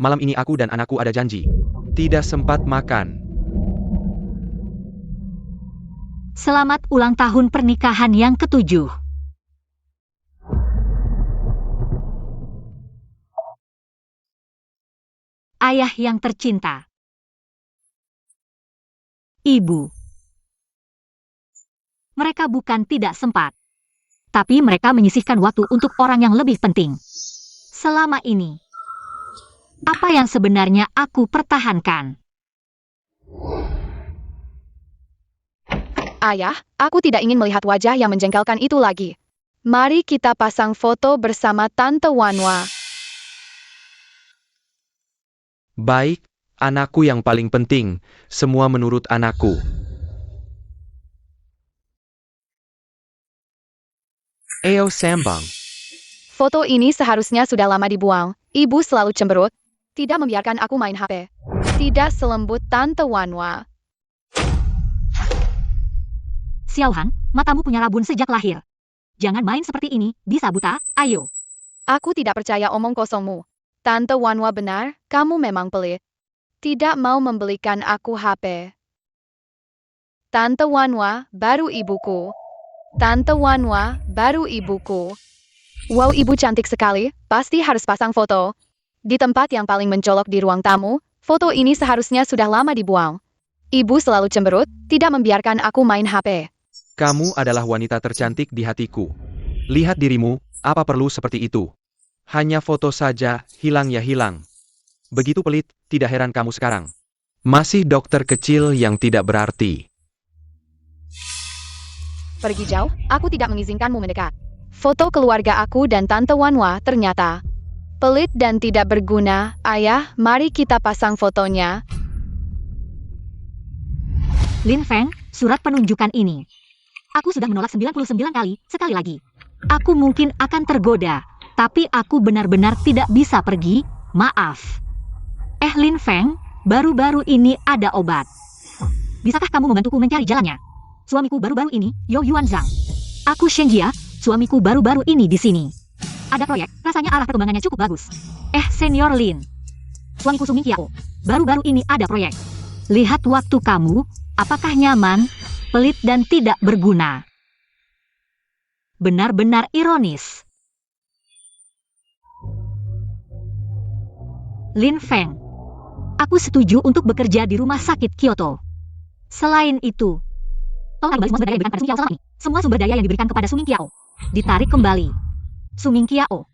malam ini aku dan anakku ada janji. Tidak sempat makan. Selamat ulang tahun pernikahan yang ke-7. Ayah yang tercinta. Ibu. Mereka bukan tidak sempat, tapi mereka menyisihkan waktu untuk orang yang lebih penting. Selama ini, apa yang sebenarnya aku pertahankan? Ayah, aku tidak ingin melihat wajah yang menjengkelkan itu lagi. Mari kita pasang foto bersama Tante Wanwa. Baik, anakku yang paling penting, semua menurut anakku. Ayo sambang. Foto ini seharusnya sudah lama dibuang. Ibu selalu cemberut. Tidak membiarkan aku main HP. Tidak selembut Tante Wanwa. Xiaohan, matamu punya rabun sejak lahir. Jangan main seperti ini, bisa buta, ayo. Aku tidak percaya omong kosongmu. Tante Wanwa benar, kamu memang pelit. Tidak mau membelikan aku HP. Tante Wanwa, baru ibuku. Tante Wanwa, baru ibuku. Wow, ibu cantik sekali, pasti harus pasang foto. Di tempat yang paling mencolok di ruang tamu, foto ini seharusnya sudah lama dibuang. Ibu selalu cemberut, tidak membiarkan aku main HP. Kamu adalah wanita tercantik di hatiku. Lihat dirimu, apa perlu seperti itu? Hanya foto saja, hilang ya hilang. Begitu pelit, tidak heran kamu sekarang. Masih dokter kecil yang tidak berarti. Pergi jauh, aku tidak mengizinkanmu mendekat. Foto keluarga aku dan Tante Wanwa ternyata pelit dan tidak berguna. Ayah, mari kita pasang fotonya. Lin Feng, surat penunjukan ini. Aku sudah menolak 99 kali, sekali lagi. Aku mungkin akan tergoda, tapi aku benar-benar tidak bisa pergi, maaf. Lin Feng, baru-baru ini ada obat. Bisakah kamu membantuku mencari jalannya? Suamiku baru-baru ini, Yo Yuan Zhang. Aku Shen Jia, suamiku baru-baru ini di sini. Ada proyek, rasanya arah perkembangannya cukup bagus. Senior Lin. Suamiku Suming Kiao, baru-baru ini ada proyek. Lihat waktu kamu, apakah nyaman, pelit dan tidak berguna. Benar-benar ironis. Lin Feng. Aku setuju untuk bekerja di rumah sakit Kyoto. Selain itu, tolong kembali semua sumber daya yang diberikan pada Suming Kiao selama ini. Semua sumber daya yang diberikan kepada Suming Kiao ditarik kembali. Suming Kiao,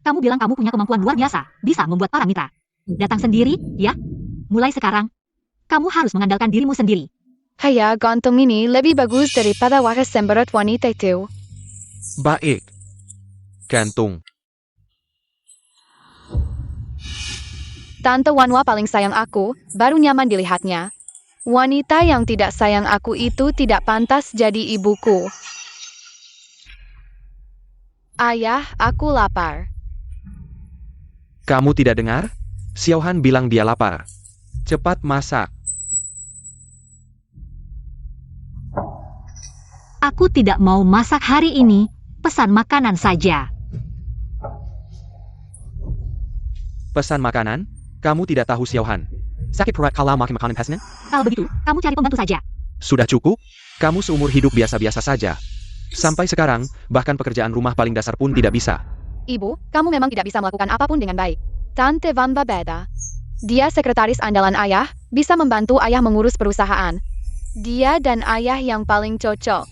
kamu bilang kamu punya kemampuan luar biasa, bisa membuat para mitra datang sendiri, ya? Mulai sekarang, kamu harus mengandalkan dirimu sendiri. Haya, gantung ini lebih bagus daripada wajah sembarat wanita itu. Baik. Gantung. Tante Wanwa paling sayang aku, baru nyaman dilihatnya. Wanita yang tidak sayang aku itu tidak pantas jadi ibuku. Ayah, aku lapar. Kamu tidak dengar? Xiaohan bilang dia lapar. Cepat masak. Aku tidak mau masak hari ini, pesan makanan saja. Pesan makanan? Kamu tidak tahu Xiaohan. Sakit perut kalau makan makanan pesanan? Kalau begitu, kamu cari pembantu saja. Sudah cukup? Kamu seumur hidup biasa-biasa saja. Sampai sekarang, bahkan pekerjaan rumah paling dasar pun tidak bisa. Ibu, kamu memang tidak bisa melakukan apapun dengan baik. Tante Wanwa beda. Dia sekretaris andalan ayah, bisa membantu ayah mengurus perusahaan. Dia dan ayah yang paling cocok.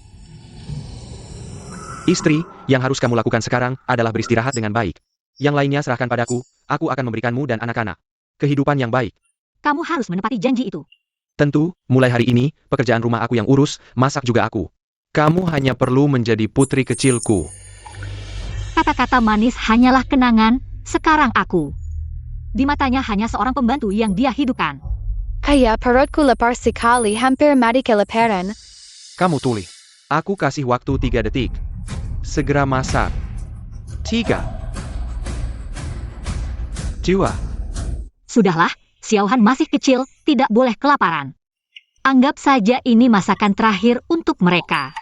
Istri, yang harus kamu lakukan sekarang adalah beristirahat dengan baik. Yang lainnya serahkan padaku, aku akan memberikanmu dan anak-anak kehidupan yang baik. Kamu harus menepati janji itu. Tentu, mulai hari ini, pekerjaan rumah aku yang urus, masak juga aku. Kamu hanya perlu menjadi putri kecilku. Kata-kata manis hanyalah kenangan, sekarang aku. Di matanya hanya seorang pembantu yang dia hidupkan. Ayah, perutku lapar sekali, hampir mati kelaparan. Kamu tuli. Aku kasih waktu 3 detik. Segera masak. 3. 2. Sudahlah, Xiaohan masih kecil, tidak boleh kelaparan. Anggap saja ini masakan terakhir untuk mereka.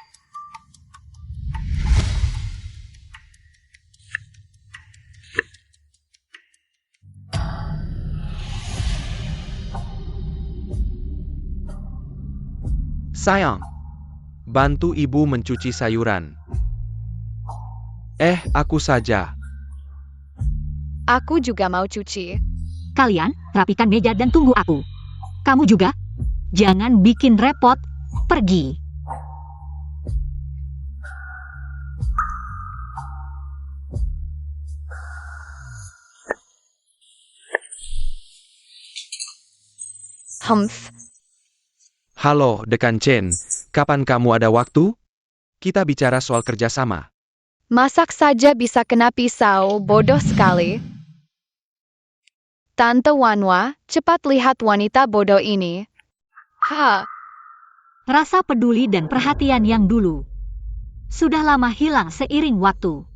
Sayang, bantu ibu mencuci sayuran. Aku saja. Aku juga mau cuci. Kalian, rapikan meja dan tunggu aku. Kamu juga? Jangan bikin repot. Pergi. Humph. Halo, Dekan Chen. Kapan kamu ada waktu? Kita bicara soal kerjasama. Masak saja bisa kena pisau, bodoh sekali. Tante Wanwa, cepat lihat wanita bodoh ini. Ha, Rasa peduli dan perhatian yang dulu sudah lama hilang seiring waktu.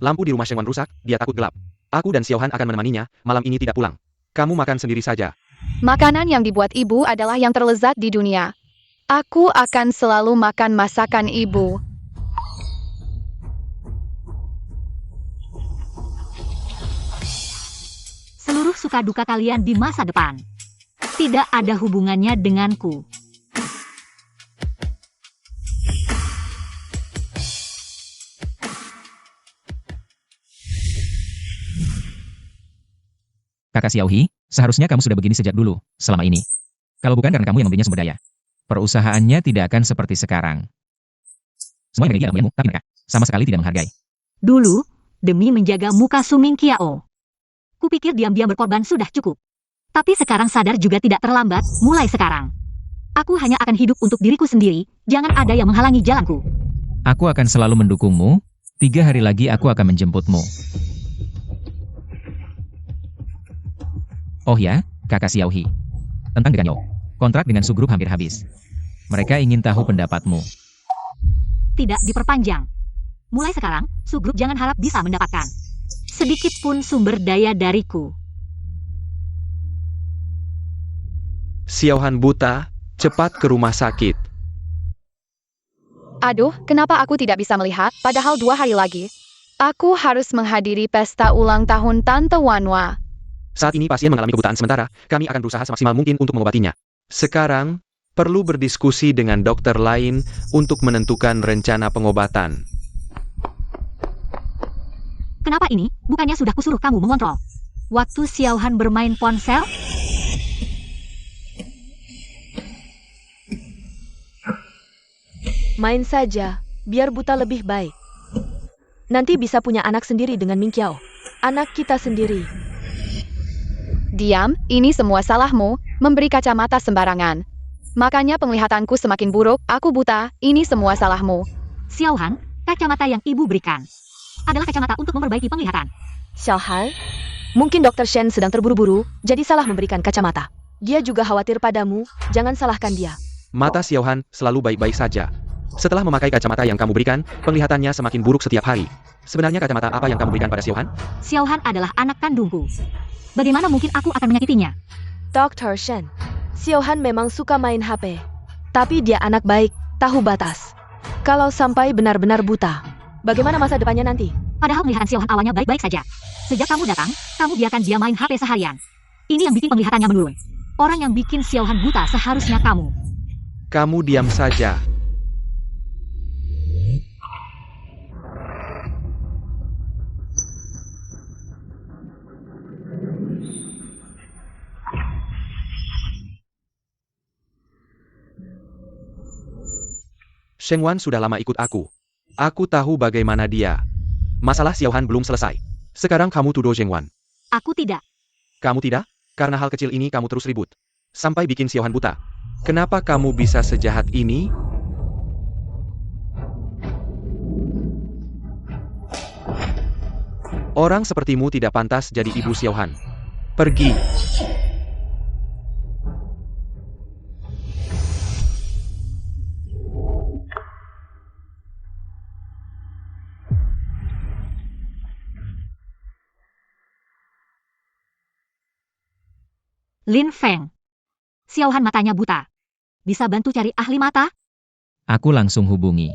Lampu di rumah Shengwan rusak, dia takut gelap. Aku dan Xiaohan akan menemaninya, malam ini tidak pulang. Kamu makan sendiri saja. makanan yang dibuat ibu adalah yang terlezat di dunia. Aku akan selalu makan masakan ibu. Seluruh suka duka kalian di masa depan tidak ada hubungannya denganku. Kakak Xiaohi, seharusnya kamu sudah begini sejak dulu, selama ini. Kalau bukan karena kamu yang memberinya sumber daya, perusahaannya tidak akan seperti sekarang. Semua yang memiliki ilmu, tapi mereka sama sekali tidak menghargai. Dulu, demi menjaga muka Suming Kiao, kupikir diam-diam berkorban sudah cukup. Tapi sekarang sadar juga tidak terlambat, mulai sekarang. Aku hanya akan hidup untuk diriku sendiri, jangan ada yang menghalangi jalanku. Aku akan selalu mendukungmu, 3 hari lagi aku akan menjemputmu. Oh ya, kakak Xiaohi. Tentang Ganyo, kontrak dengan Su Group hampir habis. Mereka ingin tahu pendapatmu. Tidak diperpanjang. Mulai sekarang, Su Group jangan harap bisa mendapatkan sedikit pun sumber daya dariku. Xiaohan buta, cepat ke rumah sakit. Aduh, kenapa aku tidak bisa melihat, padahal 2 hari lagi. Aku harus menghadiri pesta ulang tahun Tante Wanwa. Saat ini pasien mengalami kebutaan sementara, kami akan berusaha semaksimal mungkin untuk mengobatinya. Sekarang, perlu berdiskusi dengan dokter lain untuk menentukan rencana pengobatan. Kenapa ini? Bukannya sudah kusuruh kamu mengontrol waktu Xiaohan bermain ponsel? Main saja, biar buta lebih baik. Nanti bisa punya anak sendiri dengan Ming Qiao. Anak kita sendiri. Diam, ini semua salahmu, memberi kacamata sembarangan. Makanya penglihatanku semakin buruk, aku buta, ini semua salahmu. Xiaohan, kacamata yang ibu berikan adalah kacamata untuk memperbaiki penglihatan. Xiaohan, mungkin Dr. Shen sedang terburu-buru, jadi salah memberikan kacamata. Dia juga khawatir padamu, jangan salahkan dia. Mata Xiaohan selalu baik-baik saja. Setelah memakai kacamata yang kamu berikan, penglihatannya semakin buruk setiap hari. Sebenarnya kacamata apa yang kamu berikan pada Xiaohan? Xiaohan adalah anak kandungku. Bagaimana mungkin aku akan menyakitinya? Dr. Shen, Xiaohan memang suka main HP. Tapi dia anak baik, tahu batas. Kalau sampai benar-benar buta, bagaimana masa depannya nanti? Padahal penglihatan Xiaohan awalnya baik-baik saja. Sejak kamu datang, kamu biarkan dia main HP seharian. Ini yang bikin penglihatannya menurun. Orang yang bikin Xiaohan buta seharusnya kamu. Kamu diam saja. Shengwan sudah lama ikut aku. Aku tahu bagaimana dia. Masalah Xiaohan belum selesai. Sekarang kamu tuduh Shengwan. Aku tidak. Kamu tidak? Karena hal kecil ini kamu terus ribut. Sampai bikin Xiaohan buta. Kenapa kamu bisa sejahat ini? Orang sepertimu tidak pantas jadi ibu Xiaohan. Pergi. Lin Feng. Xiaohan matanya buta. Bisa bantu cari ahli mata? Aku langsung hubungi.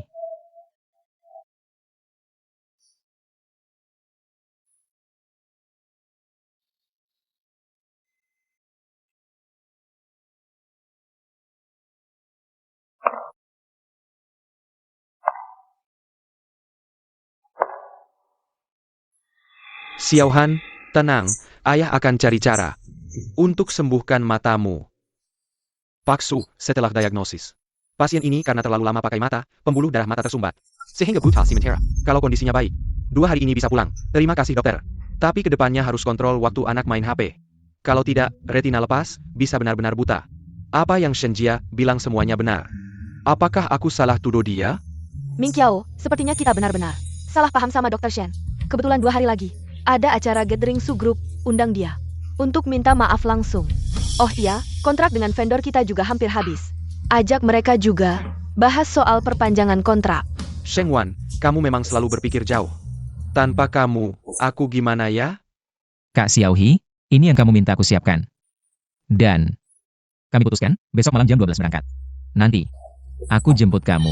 Xiaohan, tenang, ayah akan cari cara untuk sembuhkan matamu. Pak Su, setelah diagnosis. Pasien ini karena terlalu lama pakai mata, pembuluh darah mata tersumbat. Sehingga buta sementara. Kalau kondisinya baik, 2 hari ini bisa pulang. Terima kasih dokter. Tapi kedepannya harus kontrol waktu anak main HP. Kalau tidak, retina lepas, bisa benar-benar buta. Apa yang Shenjia bilang semuanya benar. Apakah aku salah tuduh dia? Ming Qiao, sepertinya kita benar-benar salah paham sama Dr. Shen. Kebetulan 2 hari lagi, ada acara gathering Su Group, undang dia untuk minta maaf langsung. Oh iya, kontrak dengan vendor kita juga hampir habis. Ajak mereka juga, bahas soal perpanjangan kontrak. Sheng Wan, kamu memang selalu berpikir jauh. Tanpa kamu, aku gimana ya? Kak Xiaohi, ini yang kamu minta aku siapkan. Dan kami putuskan, besok malam jam 12 berangkat. Nanti, aku jemput kamu.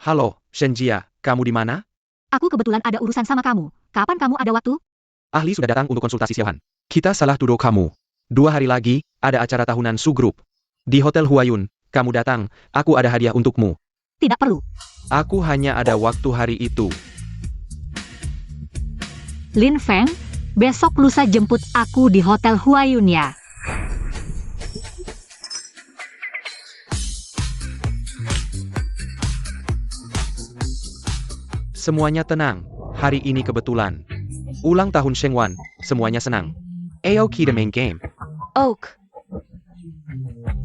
Halo, Shenjia, kamu di mana? Aku kebetulan ada urusan sama kamu. Kapan kamu ada waktu? Ahli sudah datang untuk konsultasi Xiaohan. Kita salah tuduh kamu. 2 hari lagi, ada acara tahunan Su Group. Di Hotel Huayun, kamu datang, aku ada hadiah untukmu. Tidak perlu. Aku hanya ada waktu hari itu. Lin Feng, besok lusa jemput aku di Hotel Huayun ya. Semuanya tenang, hari ini kebetulan. Ulang tahun Sheng Wan, semuanya senang. Ayo kita main game. Oak,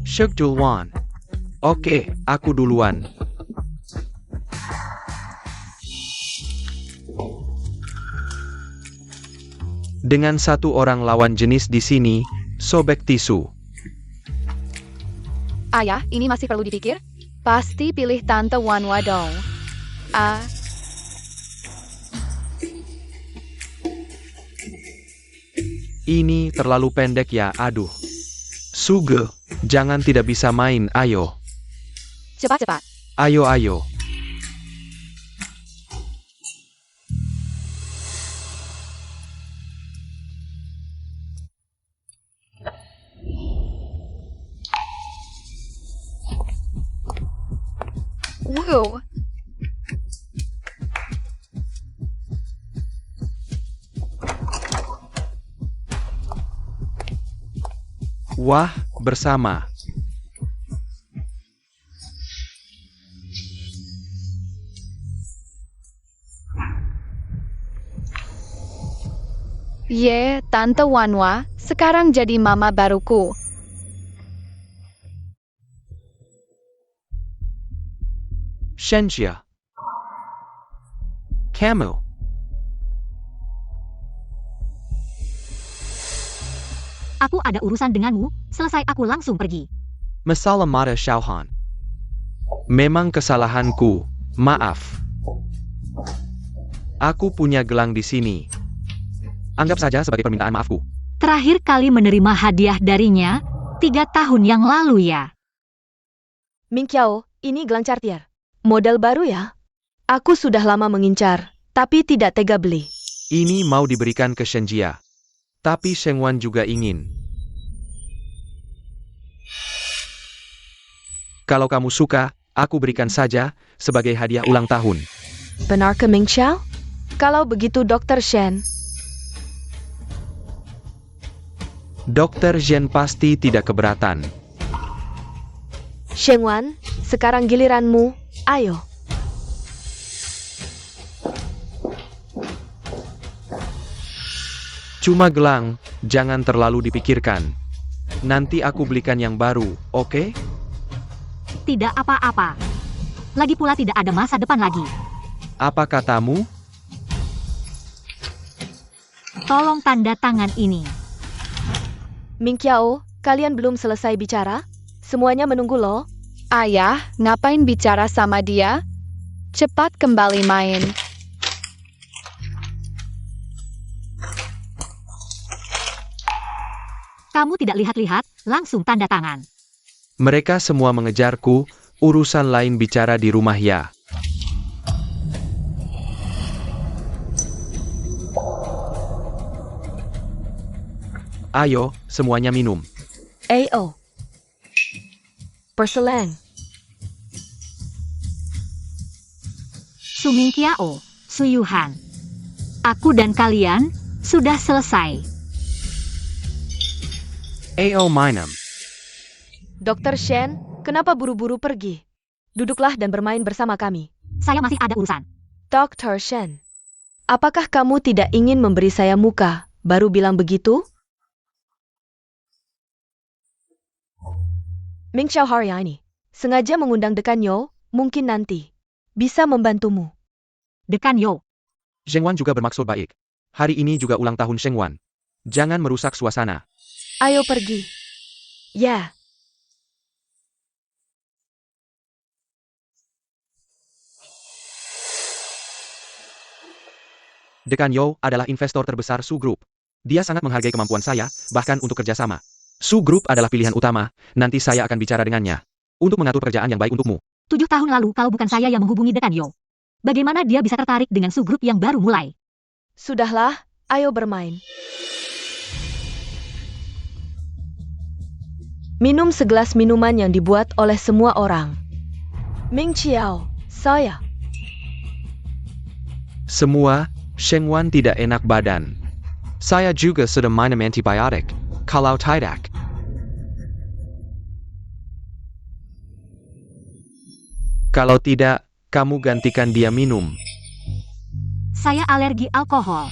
Shek Julwan. Oke, aku duluan. Dengan 1 orang lawan jenis di sini, sobek tisu. Ayah, ini masih perlu dipikir? Pasti pilih Tante Wanwa dong. Ini terlalu pendek ya, aduh. Suge, jangan tidak bisa main, ayo. Cepat-cepat. Ayo, ayo. Wow. Wah, bersama. Ye, Tante Wanwa, sekarang jadi mama baruku. Shenjia. Kamu. Aku ada urusan denganmu, selesai aku langsung pergi. Masalah mata Xiaohan. Memang kesalahanku, maaf. Aku punya gelang di sini. Anggap saja sebagai permintaan maafku. Terakhir kali menerima hadiah darinya, 3 tahun yang lalu ya. Ming Qiao, ini gelang Cartier. Model baru ya? Aku sudah lama mengincar, tapi tidak tega beli. Ini mau diberikan ke Shenjia. Tapi Sheng Wan juga ingin. Kalau kamu suka, aku berikan saja sebagai hadiah ulang tahun. Benar ke Ming Qiao? Kalau begitu Dr. Shen, Dr. Zhen pasti tidak keberatan. Sheng Wan, sekarang giliranmu, ayo. Cuma gelang, jangan terlalu dipikirkan. Nanti aku belikan yang baru, oke? Tidak apa-apa. Lagi pula tidak ada masa depan lagi. Apa katamu? Tolong tanda tangan ini. Ming Qiao, kalian belum selesai bicara? Semuanya menunggu loh. Ayah, ngapain bicara sama dia? Cepat kembali main. Kamu tidak lihat-lihat, langsung tanda tangan. Mereka semua mengejarku, urusan lain bicara di rumah ya. Ayo, semuanya minum. AO. Porcelain. Su Mingqiao, Su Yuhan. Aku dan kalian sudah selesai. Ao Minum. Dr. Shen, kenapa buru-buru pergi? Duduklah dan bermain bersama kami. Saya masih ada urusan. Dr. Shen, apakah kamu tidak ingin memberi saya muka, baru bilang begitu? Ming Xiao Haryani, sengaja mengundang Dekan Yo, mungkin nanti bisa membantumu. Dekan Yo, Zheng Wan juga bermaksud baik. Hari ini juga ulang tahun Zheng Wan. Jangan merusak suasana. Ayo pergi. Ya. Dekan Yo adalah investor terbesar Su Group. Dia sangat menghargai kemampuan saya, bahkan untuk kerjasama. Su Group adalah pilihan utama, nanti saya akan bicara dengannya. Untuk mengatur pekerjaan yang baik untukmu. 7 tahun lalu kalau bukan saya yang menghubungi Dekan Yo. Bagaimana dia bisa tertarik dengan Su Group yang baru mulai? Sudahlah, ayo bermain. Minum segelas minuman yang dibuat oleh semua orang. Ming Qiao, saya. Semua, Zheng Wan tidak enak badan. Saya juga sudah minum antibiotik. Kalau tidak. Kalau tidak, kamu gantikan dia minum. Saya alergi alkohol.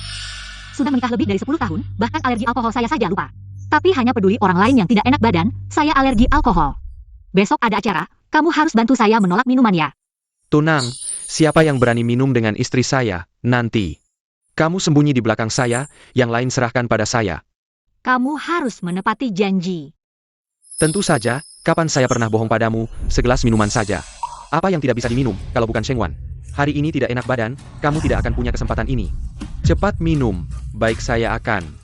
Sudah menikah lebih dari 10 tahun, bahkan alergi alkohol saya saja lupa. Tapi hanya peduli orang lain yang tidak enak badan, saya alergi alkohol. Besok ada acara, kamu harus bantu saya menolak minumannya. Tunang, siapa yang berani minum dengan istri saya, nanti. Kamu sembunyi di belakang saya, yang lain serahkan pada saya. Kamu harus menepati janji. Tentu saja, kapan saya pernah bohong padamu, segelas minuman saja. Apa yang tidak bisa diminum, kalau bukan Zheng Wan? Hari ini tidak enak badan, kamu tidak akan punya kesempatan ini. Cepat minum, baik saya akan.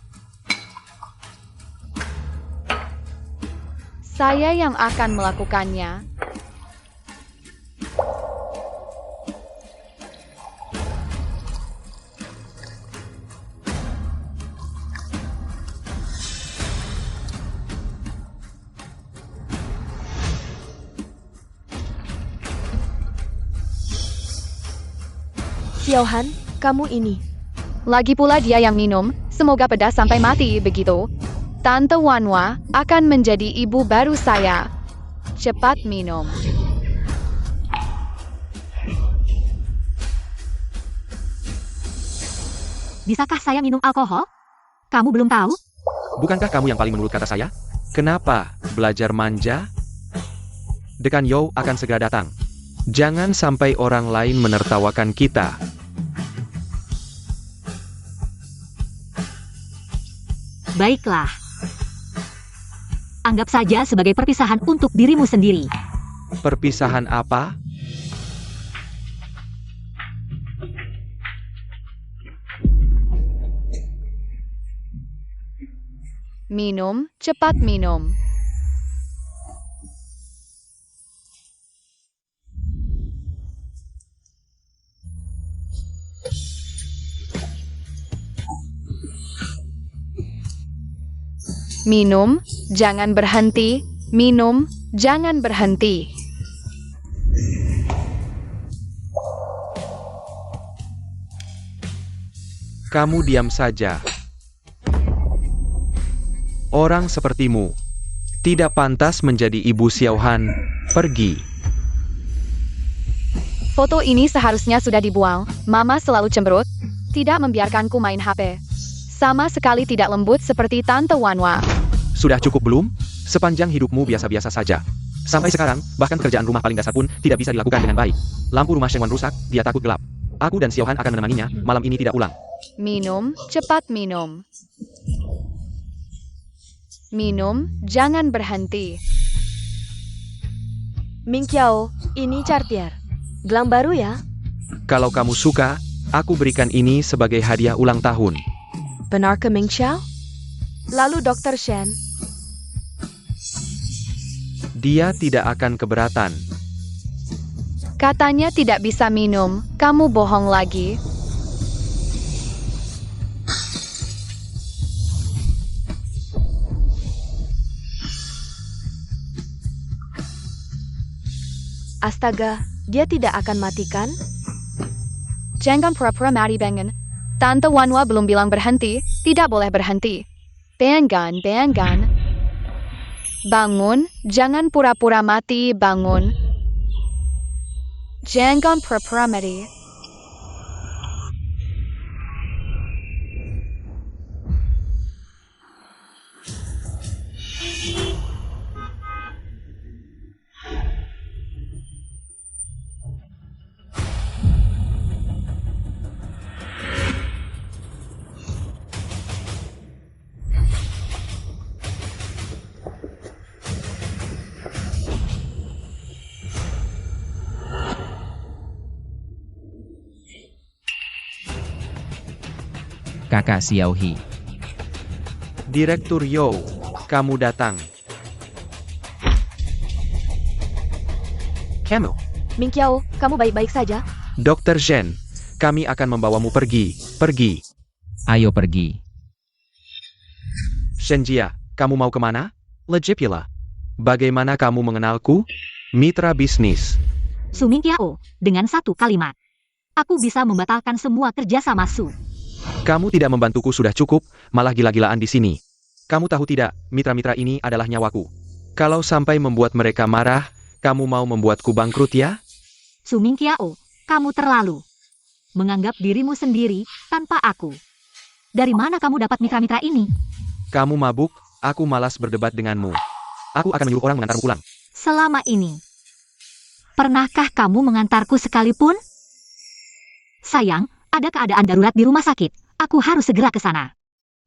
Saya yang akan melakukannya. Xiaohan, kamu ini. Lagi pula dia yang minum, semoga pedas sampai mati begitu. Tante Wanwa akan menjadi ibu baru saya. Cepat minum. Bisakah saya minum alkohol? Kamu belum tahu? Bukankah kamu yang paling menurut kata saya? Kenapa? Belajar manja? Dekan Yo akan segera datang. Jangan sampai orang lain menertawakan kita. Baiklah. Anggap saja sebagai perpisahan untuk dirimu sendiri. Perpisahan apa? Minum, cepat minum. Minum, jangan berhenti. Minum, jangan berhenti. Kamu diam saja. Orang sepertimu tidak pantas menjadi ibu Xiaohan. Pergi. Foto ini seharusnya sudah dibuang. Mama selalu cemberut. Tidak membiarkanku main HP. Sama sekali tidak lembut seperti Tante Wanwa. Sudah cukup belum? Sepanjang hidupmu biasa-biasa saja. Sampai sekarang, bahkan pekerjaan rumah paling dasar pun tidak bisa dilakukan dengan baik. Lampu rumah Zheng Wan rusak, dia takut gelap. Aku dan Xiaohan akan menemaninya, malam ini tidak ulang. Minum, cepat minum. Minum, jangan berhenti. Ming Qiao, ini Cartier. Gelang baru ya? Kalau kamu suka, aku berikan ini sebagai hadiah ulang tahun. Benar ke Ming Xiao? Lalu Dr. Shen, Dia tidak akan keberatan. Katanya tidak bisa minum, kamu bohong lagi. Astaga, dia tidak akan matikan? Jangan pura-pura mati bangun. Tante Wanwa belum bilang berhenti, tidak boleh berhenti. Bangun, bangun. Bangun, jangan pura-pura mati, bangun. Jangan pura-pura mati. Kakak Xiaohi. Direktur Yo, kamu datang. Kamu. Ming Qiao, kamu baik-baik saja? Dr. Zhen, kami akan membawamu pergi. Pergi. Ayo pergi. Shenjia, kamu mau kemana? Legipula. Bagaimana kamu mengenalku? Mitra bisnis. Su Mingqiao, dengan satu kalimat. Aku bisa membatalkan semua kerja sama Su. Kamu tidak membantuku sudah cukup, malah gila-gilaan di sini. Kamu tahu tidak, mitra-mitra ini adalah nyawaku. Kalau sampai membuat mereka marah, kamu mau membuatku bangkrut ya? Su Mingqiao, kamu terlalu menganggap dirimu sendiri tanpa aku. Dari mana kamu dapat mitra-mitra ini? Kamu mabuk, aku malas berdebat denganmu. Aku akan menyuruh orang mengantarmu pulang. Selama ini, pernahkah kamu mengantarku sekalipun? Sayang, ada keadaan darurat di rumah sakit. Aku harus segera ke sana.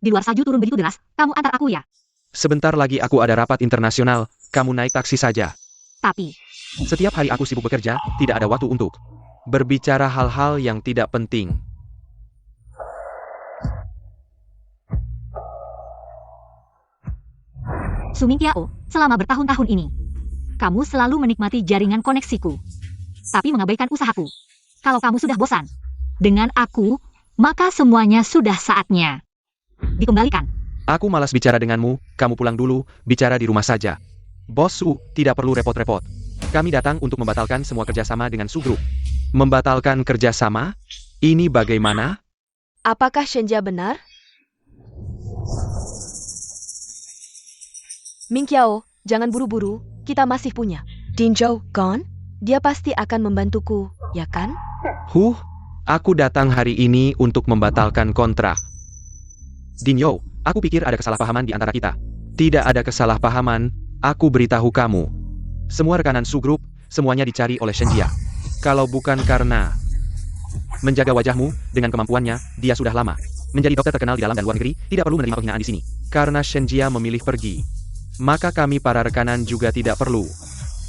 Di luar salju turun begitu deras, kamu antar aku ya. Sebentar lagi aku ada rapat internasional, kamu naik taksi saja. Tapi, Setiap hari aku sibuk bekerja, tidak ada waktu untuk berbicara hal-hal yang tidak penting. Su Mingqiao, selama bertahun-tahun ini, kamu selalu menikmati jaringan koneksiku, tapi mengabaikan usahaku. Kalau kamu sudah bosan dengan aku, maka semuanya sudah saatnya dikembalikan. Aku malas bicara denganmu, kamu pulang dulu, bicara di rumah saja. Bos Su, tidak perlu repot-repot. Kami datang untuk membatalkan semua kerjasama dengan Su Group. Membatalkan kerjasama? Ini bagaimana? Apakah Shenjia benar? Ming Qiao, jangan buru-buru, kita masih punya Dinzhou Gong. Dia pasti akan membantuku, ya kan? Aku datang hari ini untuk membatalkan kontrak. Dinyo, aku pikir ada kesalahpahaman di antara kita. Tidak ada kesalahpahaman, aku beritahu kamu. Semua rekanan Su Group, semuanya dicari oleh Shenjia. Kalau bukan karena menjaga wajahmu, dengan kemampuannya, dia sudah lama menjadi dokter terkenal di dalam dan luar negeri, tidak perlu menerima penghinaan di sini. Karena Shenjia memilih pergi, maka kami para rekanan juga tidak perlu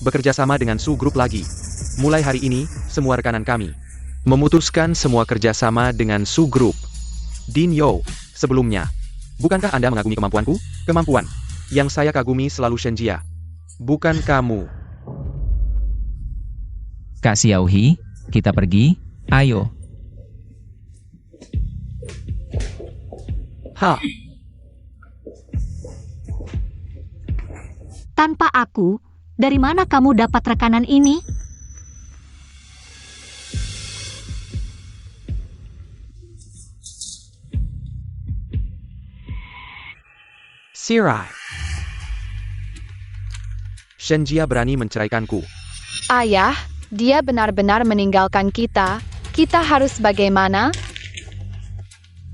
bekerja sama dengan Su Group lagi. Mulai hari ini, semua rekanan kami memutuskan semua kerjasama dengan Su Group. Dinyo, sebelumnya, bukankah Anda mengagumi kemampuanku? Kemampuan yang saya kagumi selalu Shenjia, bukan kamu. Kak Xiaohi, kita pergi, ayo. Tanpa aku, dari mana kamu dapat rekanan ini? Sirai. Shenjia berani menceraikanku. Ayah, dia benar-benar meninggalkan kita. Kita harus bagaimana?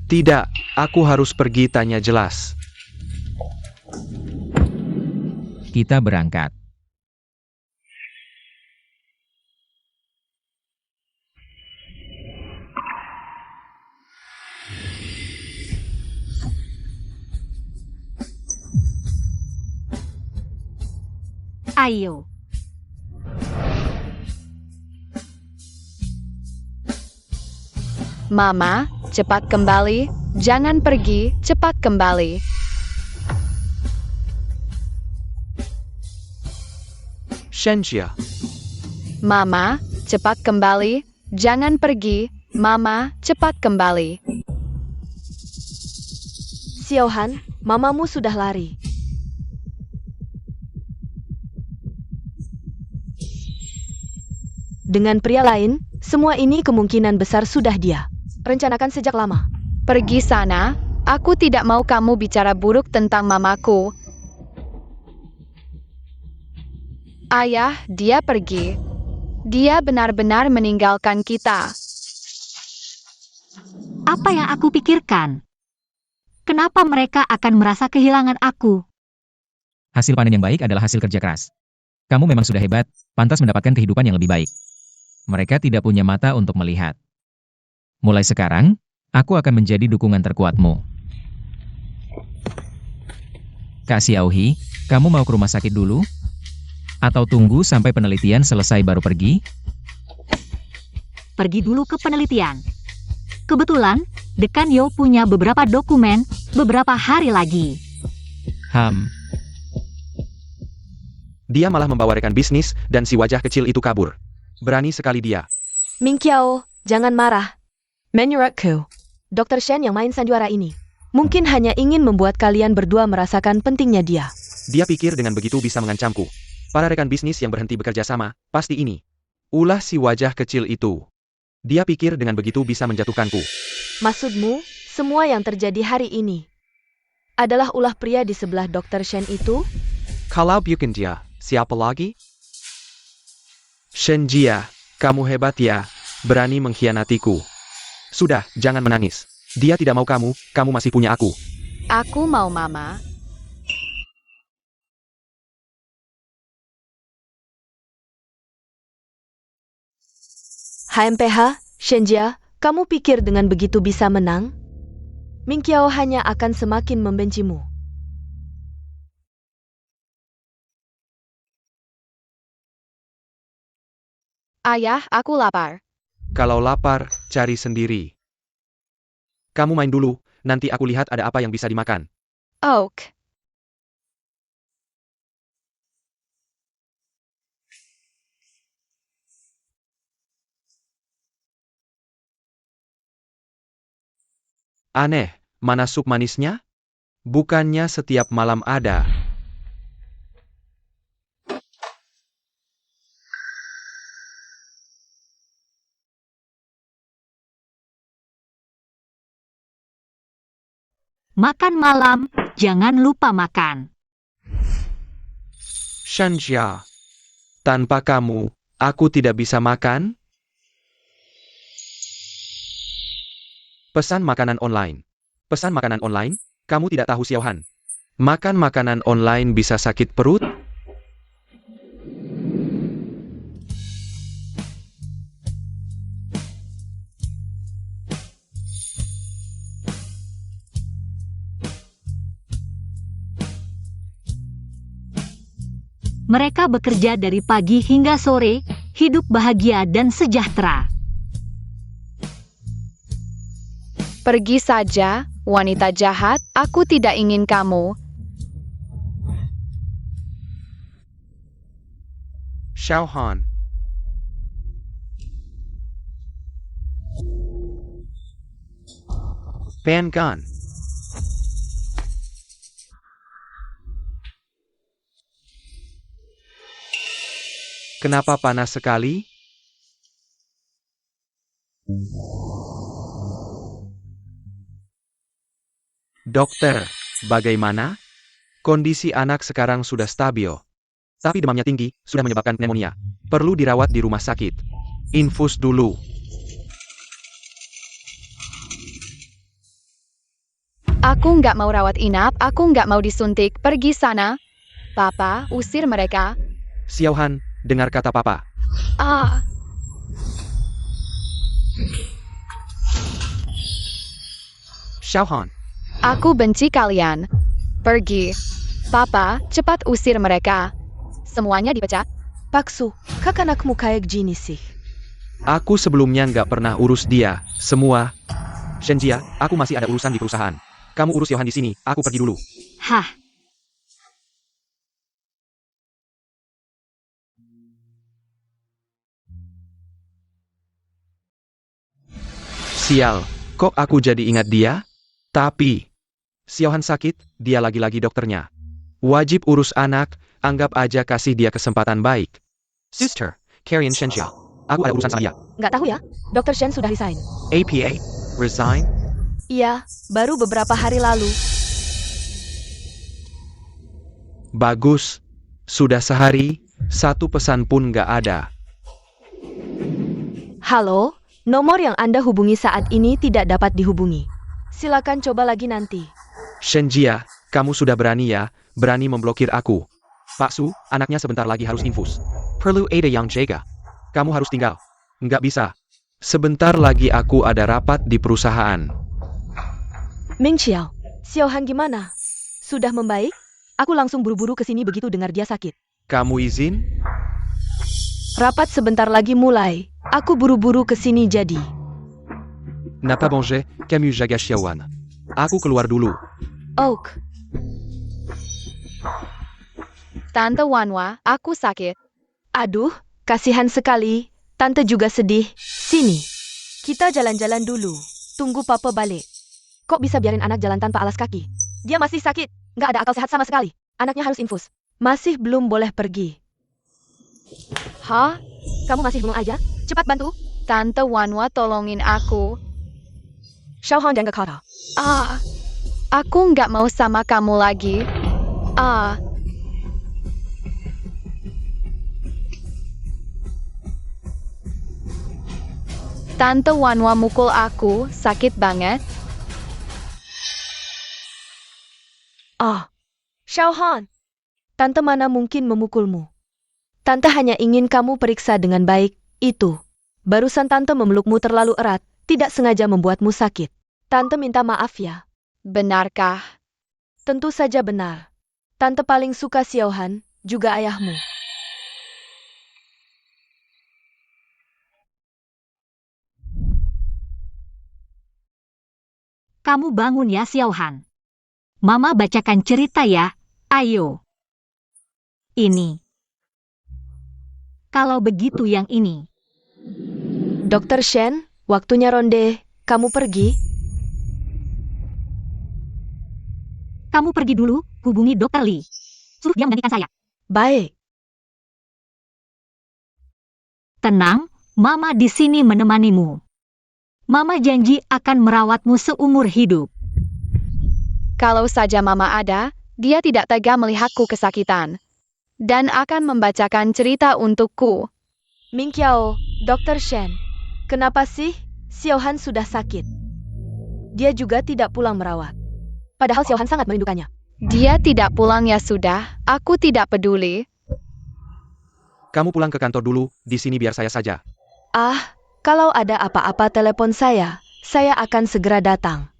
Tidak, aku harus pergi tanya jelas. Kita berangkat. Ayo. Mama, cepat kembali. Jangan pergi, cepat kembali. Shenjia. Mama, cepat kembali. Jangan pergi. Mama, cepat kembali. Xiaohan, mamamu sudah lari. Dengan pria lain, semua ini kemungkinan besar sudah dia rencanakan sejak lama. Pergi sana. Aku tidak mau kamu bicara buruk tentang mamaku. Ayah, dia pergi. Dia benar-benar meninggalkan kita. Apa yang aku pikirkan? Kenapa mereka akan merasa kehilangan aku? Hasil panen yang baik adalah hasil kerja keras. Kamu memang sudah hebat, pantas mendapatkan kehidupan yang lebih baik. Mereka tidak punya mata untuk melihat. Mulai sekarang, aku akan menjadi dukungan terkuatmu. Kak Xiaohi, kamu mau ke rumah sakit dulu? Atau tunggu sampai penelitian selesai baru pergi? Pergi dulu ke penelitian. Kebetulan, Dekan Yo punya beberapa dokumen beberapa hari lagi. Dia malah membawa rekan bisnis dan si wajah kecil itu kabur. Berani sekali dia. Mingqiao, jangan marah. Menurutku, Dr. Shen yang main sandiwara ini mungkin hanya ingin membuat kalian berdua merasakan pentingnya dia. Dia pikir dengan begitu bisa mengancamku. Para rekan bisnis yang berhenti bekerja sama, pasti ini. Ulah si wajah kecil itu. Dia pikir dengan begitu bisa menjatuhkanku. Maksudmu, semua yang terjadi hari ini adalah ulah pria di sebelah Dr. Shen itu? Kalau bukan dia, siapa lagi? Shenjia, kamu hebat ya, berani mengkhianatiku. Sudah, jangan menangis. Dia tidak mau kamu masih punya aku. Aku mau mama. HMPH, Shenjia, kamu pikir dengan begitu bisa menang? Mingqiao hanya akan semakin membencimu. Ayah, aku lapar. Kalau lapar, cari sendiri. Kamu main dulu, nanti aku lihat ada apa yang bisa dimakan. Oak. Aneh, mana sup manisnya? Bukannya setiap malam ada. Makan malam, jangan lupa makan. Shenjia, tanpa kamu, aku tidak bisa makan? Pesan makanan online. Pesan makanan online? Kamu tidak tahu Xiaohan. Makan makanan online bisa sakit perut? Mereka bekerja dari pagi hingga sore, hidup bahagia dan sejahtera. Pergi saja, wanita jahat. Aku tidak ingin kamu. Xiaohan. Fan gun. Kenapa panas sekali? Dokter, bagaimana? Kondisi anak sekarang sudah stabil. Tapi demamnya tinggi, sudah menyebabkan pneumonia. Perlu dirawat di rumah sakit. Infus dulu. Aku nggak mau rawat inap, aku nggak mau disuntik. Pergi sana. Papa, usir mereka. Xiaohan, dengar kata papa. Ah, Xiaohan. aku benci kalian. Pergi. Papa, cepat usir mereka. Semuanya dipecat. Paksu, kak anakmu kayak gini sih. Aku sebelumnya nggak pernah urus dia, semua. Shenjia, aku masih ada urusan di perusahaan. Kamu urus Xiaohan di sini, aku pergi dulu. Hah, Sial, kok aku jadi ingat dia? Tapi, Xiaohan sakit, dia lagi-lagi dokternya. Wajib urus anak, anggap aja kasih dia kesempatan baik. Sister, Karian Shenjia. Aku ada urusan sama dia. Nggak tahu ya, Dr. Shen sudah resign. APA? Resign? Iya, baru beberapa hari lalu. Bagus. Sudah sehari, satu pesan pun nggak ada. Halo, nomor yang Anda hubungi saat ini tidak dapat dihubungi. Silakan coba lagi nanti. Shenjia, kamu sudah berani ya, berani memblokir aku. Pak Su, anaknya sebentar lagi harus infus. Perlu ada yang jaga. Kamu harus tinggal. Nggak bisa. Sebentar lagi aku ada rapat di perusahaan. Ming Xiao, Xiaohan gimana? Sudah membaik? Aku langsung buru-buru ke sini begitu dengar dia sakit. Kamu izin? Rapat sebentar lagi mulai. Aku buru-buru ke sini jadi. Napa bonje, kamu jaga Xiaohan. Aku keluar dulu. Oak, Tante Wanwa, aku sakit. aduh, kasihan sekali. Tante juga sedih. Sini. Kita jalan-jalan dulu. Tunggu papa balik. Kok bisa biarin anak jalan tanpa alas kaki? Dia masih sakit. Nggak ada akal sehat sama sekali. Anaknya harus infus. Masih belum boleh pergi. Hah? Kamu masih bengong aja? Cepat bantu. Tante Wanwa tolongin aku. Xiaohan dan Kekara. Aku nggak mau sama kamu lagi. Tante Wanwa mukul aku, sakit banget. Xiaohan. Tante mana mungkin memukulmu? Tante hanya ingin kamu periksa dengan baik, itu. Barusan tante memelukmu terlalu erat, tidak sengaja membuatmu sakit. Tante minta maaf ya. Benarkah? Tentu saja benar. Tante paling suka Xiaohan, juga ayahmu. Kamu bangun ya Xiaohan. Mama bacakan cerita ya, ayo. Ini. Kalau begitu yang ini. Dr. Shen, waktunya ronde. Kamu pergi? Kamu pergi dulu, hubungi Dr. Li. Suruh dia menggantikan saya. Baik. Tenang, Mama di sini menemanimu. Mama janji akan merawatmu seumur hidup. Kalau saja Mama ada, dia tidak tega melihatku kesakitan. Dan akan membacakan cerita untukku. Ming Qiao, Dr. Shen. Kenapa sih Xiaohan sudah sakit? Dia juga tidak pulang merawat. Padahal Xiaohan sangat merindukannya. Dia tidak pulang ya sudah, aku tidak peduli. Kamu pulang ke kantor dulu, di sini biar saya saja. Kalau ada apa-apa telepon saya akan segera datang.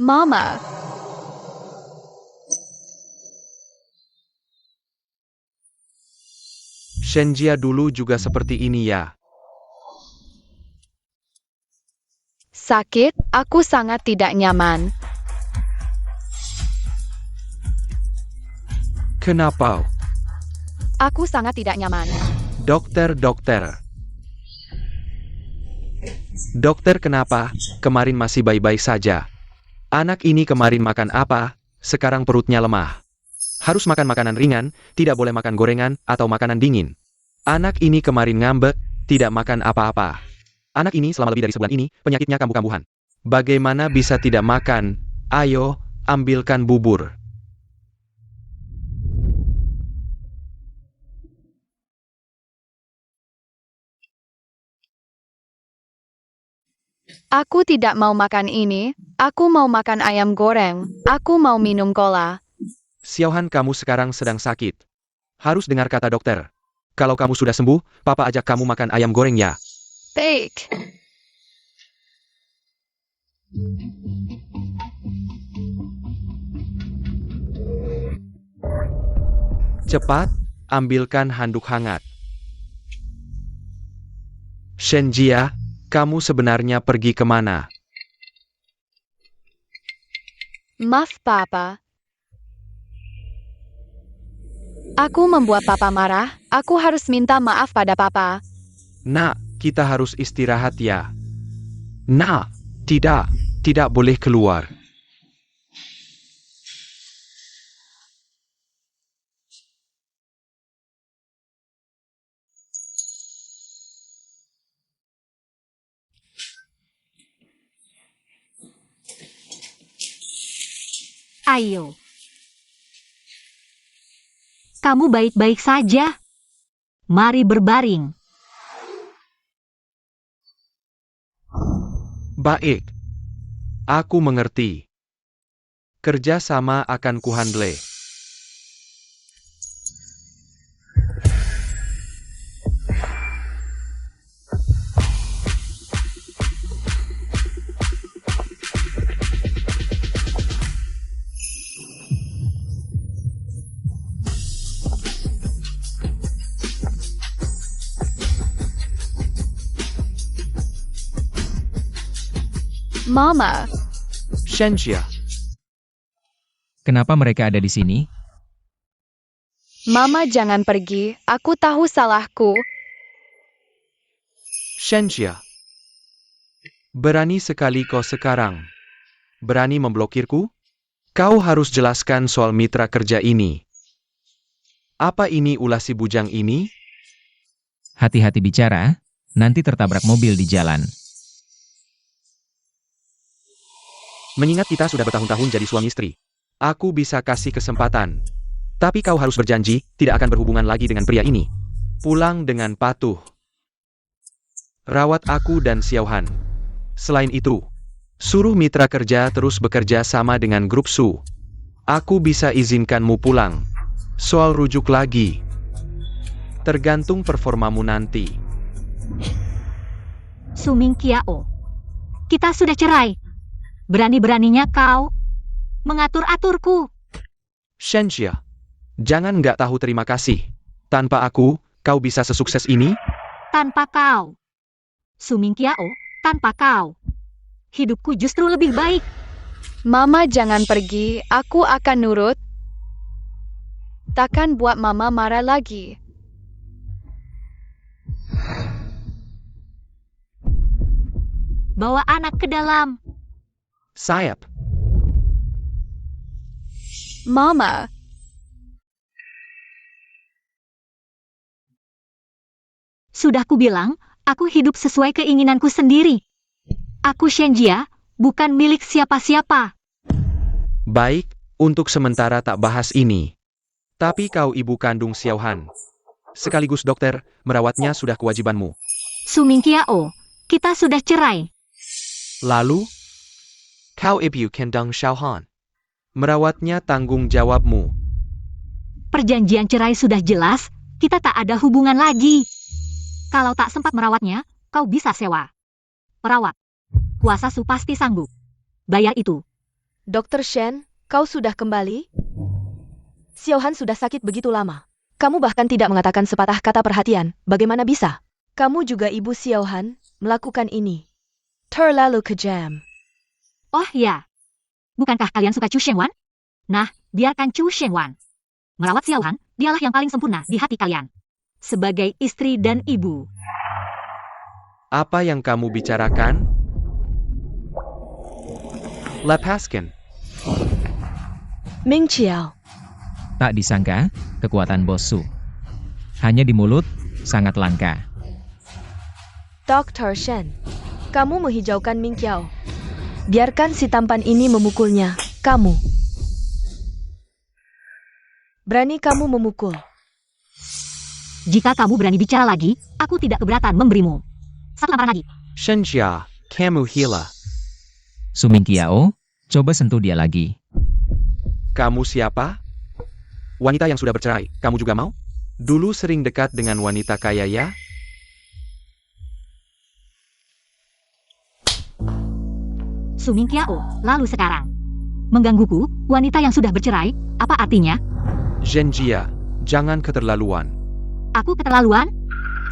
Mama, Shenjia dulu juga seperti ini ya. sakit, aku sangat tidak nyaman. Kenapa? Aku sangat tidak nyaman. Dokter. Dokter kenapa? Kemarin masih baik-baik saja. Anak ini kemarin makan apa? Sekarang perutnya lemah. Harus makan makanan ringan, tidak boleh makan gorengan atau makanan dingin. Anak ini kemarin ngambek, tidak makan apa-apa. Anak ini selama lebih dari sebulan ini, penyakitnya kambuh-kambuhan. Bagaimana bisa tidak makan? Ayo, ambilkan bubur. Aku tidak mau makan ini, aku mau makan ayam goreng, aku mau minum cola. Xiaohan, kamu sekarang sedang sakit. Harus dengar kata dokter. Kalau kamu sudah sembuh, papa ajak kamu makan ayam goreng ya. Baik. Cepat, ambilkan handuk hangat. Shenjia, kamu sebenarnya pergi kemana? Maaf, Papa. Aku membuat Papa marah. Aku harus minta maaf pada Papa. Nak, kita harus istirahat ya. Nak, tidak boleh keluar. Ayo. Kamu baik-baik saja. Mari berbaring. Baik. Aku mengerti. Kerja sama akan kuhandle. Mama, Shenjia, Kenapa mereka ada di sini? Mama jangan pergi. Aku tahu salahku. Shenjia. Berani sekali kau sekarang. Berani memblokirku? Kau harus jelaskan soal mitra kerja ini. Apa ini ulah si bujang ini? Hati-hati bicara, nanti tertabrak mobil di jalan. Mengingat kita sudah bertahun-tahun jadi suami istri, aku bisa kasih kesempatan. Tapi kau harus berjanji, tidak akan berhubungan lagi dengan pria ini. Pulang dengan patuh. Rawat aku dan Xiaohan. Selain itu, suruh mitra kerja terus bekerja sama dengan grup Su. Aku bisa izinkanmu pulang. Soal rujuk lagi. Tergantung performamu nanti. Su Mingqiao. Kita sudah cerai. Berani-beraninya kau mengatur-aturku. Shenjia, jangan nggak tahu terima kasih. Tanpa aku, kau bisa sesukses ini? Tanpa kau. Su Mingqiao, tanpa kau. Hidupku justru lebih baik. Mama jangan pergi. Aku akan nurut. Takkan buat Mama marah lagi. Bawa anak ke dalam. Sayap. Mama, Sudah kubilang, aku hidup sesuai keinginanku sendiri. Aku Shenjia, bukan milik siapa-siapa. Baik, untuk sementara tak bahas ini. Tapi kau ibu kandung Xiaohan. Sekaligus dokter, merawatnya sudah kewajibanmu. Su Mingqiao, kita sudah cerai. Lalu, kau ibu kandung Xiaohan. Merawatnya tanggung jawabmu. Perjanjian cerai sudah jelas, kita tak ada hubungan lagi. Kalau tak sempat merawatnya, kau bisa sewa perawat. Kuasa Su pasti sanggup bayar itu. Dr. Shen, kau sudah kembali? Xiaohan sudah sakit begitu lama. Kamu bahkan tidak mengatakan sepatah kata perhatian. Bagaimana bisa? Kamu juga ibu Xiaohan melakukan ini. Terlalu kejam. Oh ya, bukankah kalian suka Chu Shengwan? Nah, biarkan Chu Shengwan merawat Xiaohan, dialah yang paling sempurna di hati kalian. Sebagai istri dan ibu. Apa yang kamu bicarakan? Lepaskan. Ming Qiao, Tak disangka, kekuatan Bos Su. Hanya di mulut, sangat langka. Dr. Shen, kamu menghijaukan Ming Qiao. Biarkan si tampan ini memukulnya. Kamu. Berani kamu memukul. Jika kamu berani bicara lagi, aku tidak keberatan memberimu satu lamaran lagi. Shenjia, kamu gila. Su Mingqiao, coba sentuh dia lagi. Kamu siapa? Wanita yang sudah bercerai, kamu juga mau? Dulu sering dekat dengan wanita kaya ya? Su Mingqiao, lalu sekarang menggangguku, wanita yang sudah bercerai, apa artinya? Shenjia, Jangan keterlaluan. Aku keterlaluan?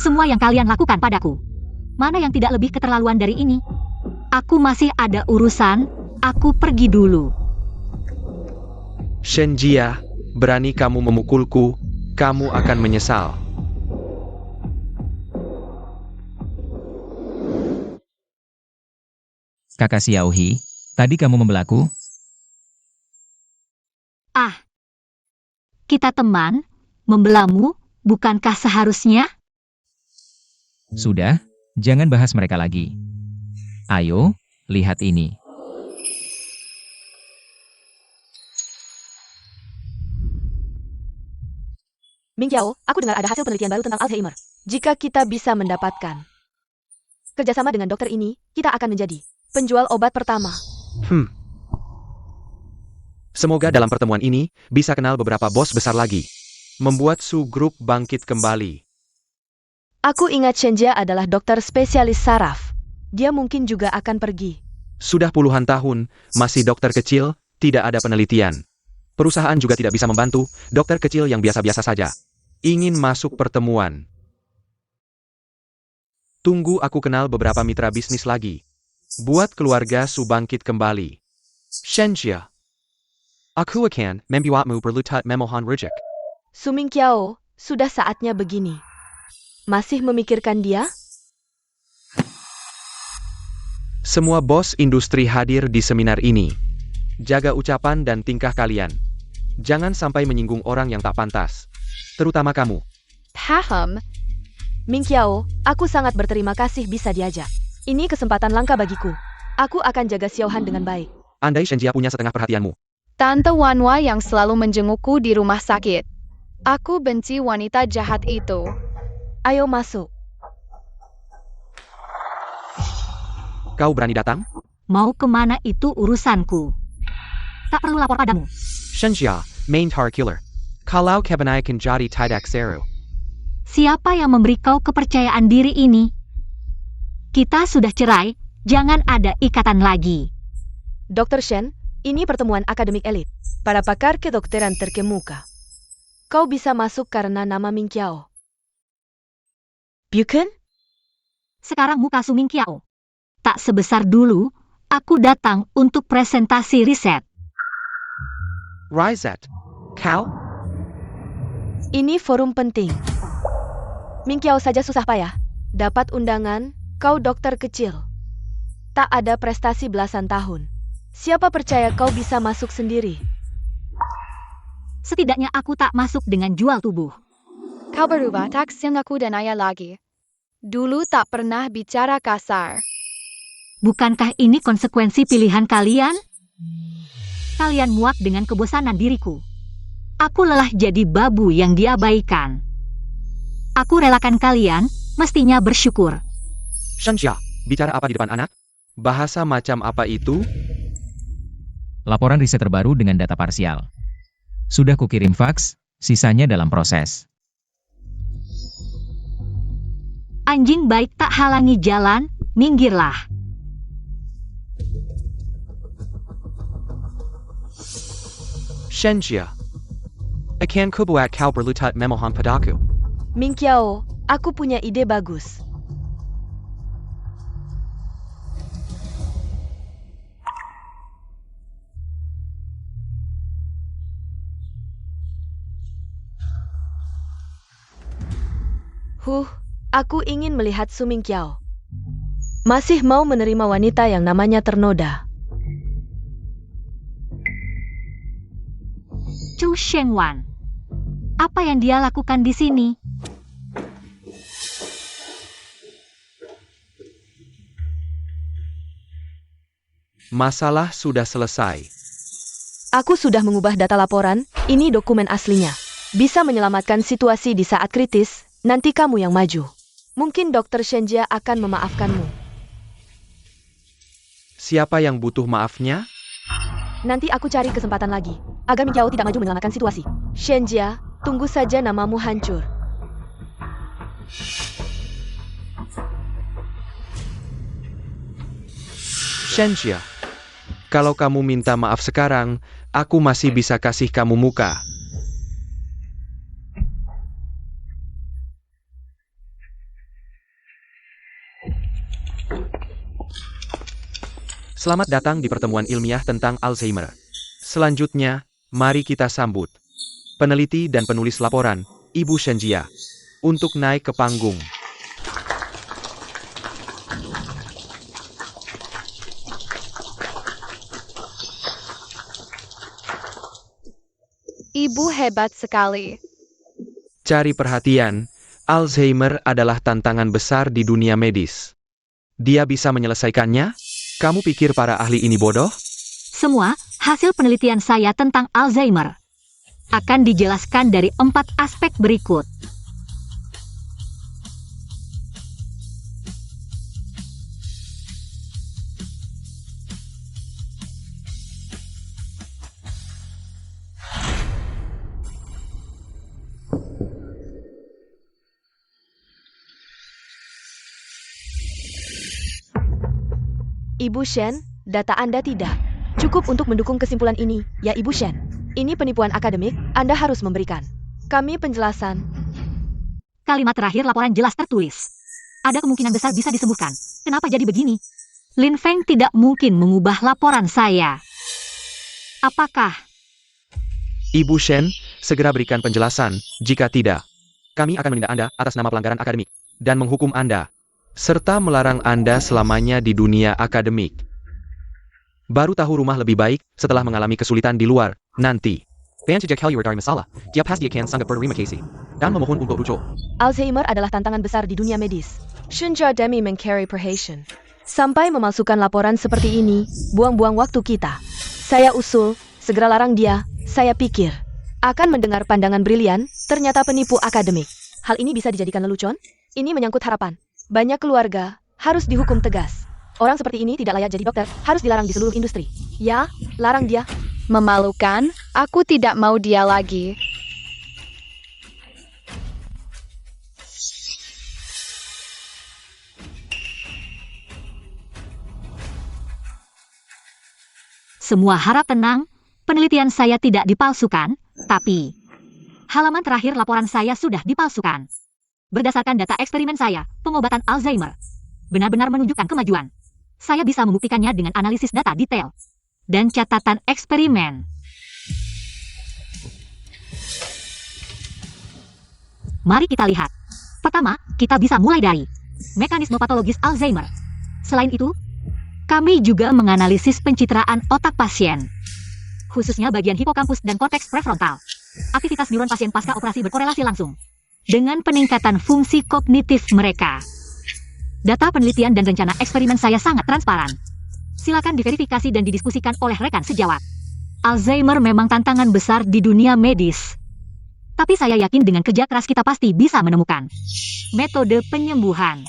Semua yang kalian lakukan padaku. Mana yang tidak lebih keterlaluan dari ini? Aku masih ada urusan, aku pergi dulu. Shenjia, berani kamu memukulku, kamu akan menyesal. Kakak Xiaohi, tadi kamu membelaku? Ah, kita teman, membelamu, bukankah seharusnya? Sudah, jangan bahas mereka lagi. Ayo, lihat ini. Ming Qiao, aku dengar ada hasil penelitian baru tentang Alzheimer. Jika kita bisa mendapatkan kerjasama dengan dokter ini, kita akan menjadi penjual obat pertama. Semoga dalam pertemuan ini, bisa kenal beberapa bos besar lagi. Membuat Su Group bangkit kembali. Aku ingat Shenjia adalah dokter spesialis saraf. Dia mungkin juga akan pergi. Sudah puluhan tahun, masih dokter kecil, tidak ada penelitian. Perusahaan juga tidak bisa membantu, dokter kecil yang biasa-biasa saja. Ingin masuk pertemuan. Tunggu aku kenal beberapa mitra bisnis lagi. Buat keluarga Su bangkit kembali. Shenjia. Aku akan membuatmu berlutut memohon rejek. Su Ming Qiao, sudah saatnya begini. Masih memikirkan dia? Semua bos industri hadir di seminar ini. Jaga ucapan dan tingkah kalian. Jangan sampai menyinggung orang yang tak pantas. Terutama kamu. Paham. Ming Qiao, aku sangat berterima kasih bisa diajak. Ini kesempatan langka bagiku. Aku akan jaga Xiaohan dengan baik. Andai Shenjia punya setengah perhatianmu. Tante Wanwa yang selalu menjengukku di rumah sakit. Aku benci wanita jahat itu. Ayo masuk. Kau berani datang? Mau kemana itu urusanku. Tak perlu lapor padamu. Shenjia, main tar killer. Kalau kebenai kan jadi tidak seru. Siapa yang memberi kau kepercayaan diri ini? Kita sudah cerai, jangan ada ikatan lagi. Dr. Shen, ini pertemuan akademik elit. Para pakar kedokteran terkemuka. Kau bisa masuk karena nama Ming Qiao. Bukan? Sekarang muka Su Ming Qiao. Tak sebesar dulu, aku datang untuk presentasi riset. Rizet. Kau? Ini forum penting. Ming Qiao saja susah payah. Dapat undangan, kau dokter kecil. Tak ada prestasi belasan tahun. Siapa percaya kau bisa masuk sendiri? Setidaknya aku tak masuk dengan jual tubuh. Kau berubah tak sengaku dan ayah lagi. Dulu tak pernah bicara kasar. Bukankah ini konsekuensi pilihan kalian? Kalian muak dengan kebosanan diriku. Aku lelah jadi babu yang diabaikan. Aku relakan kalian, mestinya bersyukur. Shenjia, bicara apa di depan anak? Bahasa macam apa itu? Laporan riset terbaru dengan data parsial. Sudah kukirim faks, sisanya dalam proses. Anjing baik tak halangi jalan, minggirlah. Shenjia. Akan kubuat kau berlutut memohon padaku. Ming Qiao, aku punya ide bagus. Aku ingin melihat Su Ming Qiao. Masih mau menerima wanita yang namanya ternoda. Chu Shengwan. Apa yang dia lakukan di sini? Masalah sudah selesai. Aku sudah mengubah data laporan, ini dokumen aslinya. Bisa menyelamatkan situasi di saat kritis, nanti kamu yang maju. Mungkin Dr. Shenjia akan memaafkanmu. Siapa yang butuh maafnya? Nanti aku cari kesempatan lagi, agar Ming Qiao tidak maju menyelamatkan situasi. Shenjia, tunggu saja namamu hancur. Shenjia. Kalau kamu minta maaf sekarang, aku masih bisa kasih kamu muka. Selamat datang di pertemuan ilmiah tentang Alzheimer. Selanjutnya, mari kita sambut peneliti dan penulis laporan, Ibu Shenjia, untuk naik ke panggung. Ibu hebat sekali. Cari perhatian, Alzheimer adalah tantangan besar di dunia medis. Dia bisa menyelesaikannya? Kamu pikir para ahli ini bodoh? Semua hasil penelitian saya tentang Alzheimer akan dijelaskan dari 4 aspek berikut. Ibu Shen, data Anda tidak cukup untuk mendukung kesimpulan ini, ya Ibu Shen. Ini penipuan akademik, Anda harus memberikan kami penjelasan. Kalimat terakhir laporan jelas tertulis. Ada kemungkinan besar bisa disembuhkan. Kenapa jadi begini? Lin Feng tidak mungkin mengubah laporan saya. Apakah Ibu Shen, segera berikan penjelasan. Jika tidak, kami akan menindak Anda atas nama pelanggaran akademik dan menghukum Anda, serta melarang Anda selamanya di dunia akademik. Baru tahu rumah lebih baik setelah mengalami kesulitan di luar. Nanti. Bayan sejak hal dari masalah, dia pasti akan sangat berterima kasih dan memohon untuk rujuk. Alzheimer adalah tantangan besar di dunia medis. Shenjia demi mengcarry perhatian. Sampai memalsukan laporan seperti ini, buang-buang waktu kita. Saya usul, segera larang dia. Saya pikir akan mendengar pandangan brilian, ternyata penipu akademik. Hal ini bisa dijadikan lelucon? Ini menyangkut harapan banyak keluarga, harus dihukum tegas. Orang seperti ini tidak layak jadi dokter, harus dilarang di seluruh industri. Ya, larang dia. Memalukan, aku tidak mau dia lagi. semua harap tenang? Penelitian saya tidak dipalsukan, tapi halaman terakhir laporan saya sudah dipalsukan. Berdasarkan data eksperimen saya, pengobatan Alzheimer benar-benar menunjukkan kemajuan. Saya bisa membuktikannya dengan analisis data detail dan catatan eksperimen. Mari kita lihat. Pertama, kita bisa mulai dari mekanisme patologis Alzheimer. Selain itu, kami juga menganalisis pencitraan otak pasien, khususnya bagian hipokampus dan korteks prefrontal. Aktivitas neuron pasien pasca operasi berkorelasi langsung dengan peningkatan fungsi kognitif mereka. Data penelitian dan rencana eksperimen saya sangat transparan. Silakan diverifikasi dan didiskusikan oleh rekan sejawat. Alzheimer memang tantangan besar di dunia medis. Tapi saya yakin dengan kerja keras kita pasti bisa menemukan metode penyembuhan.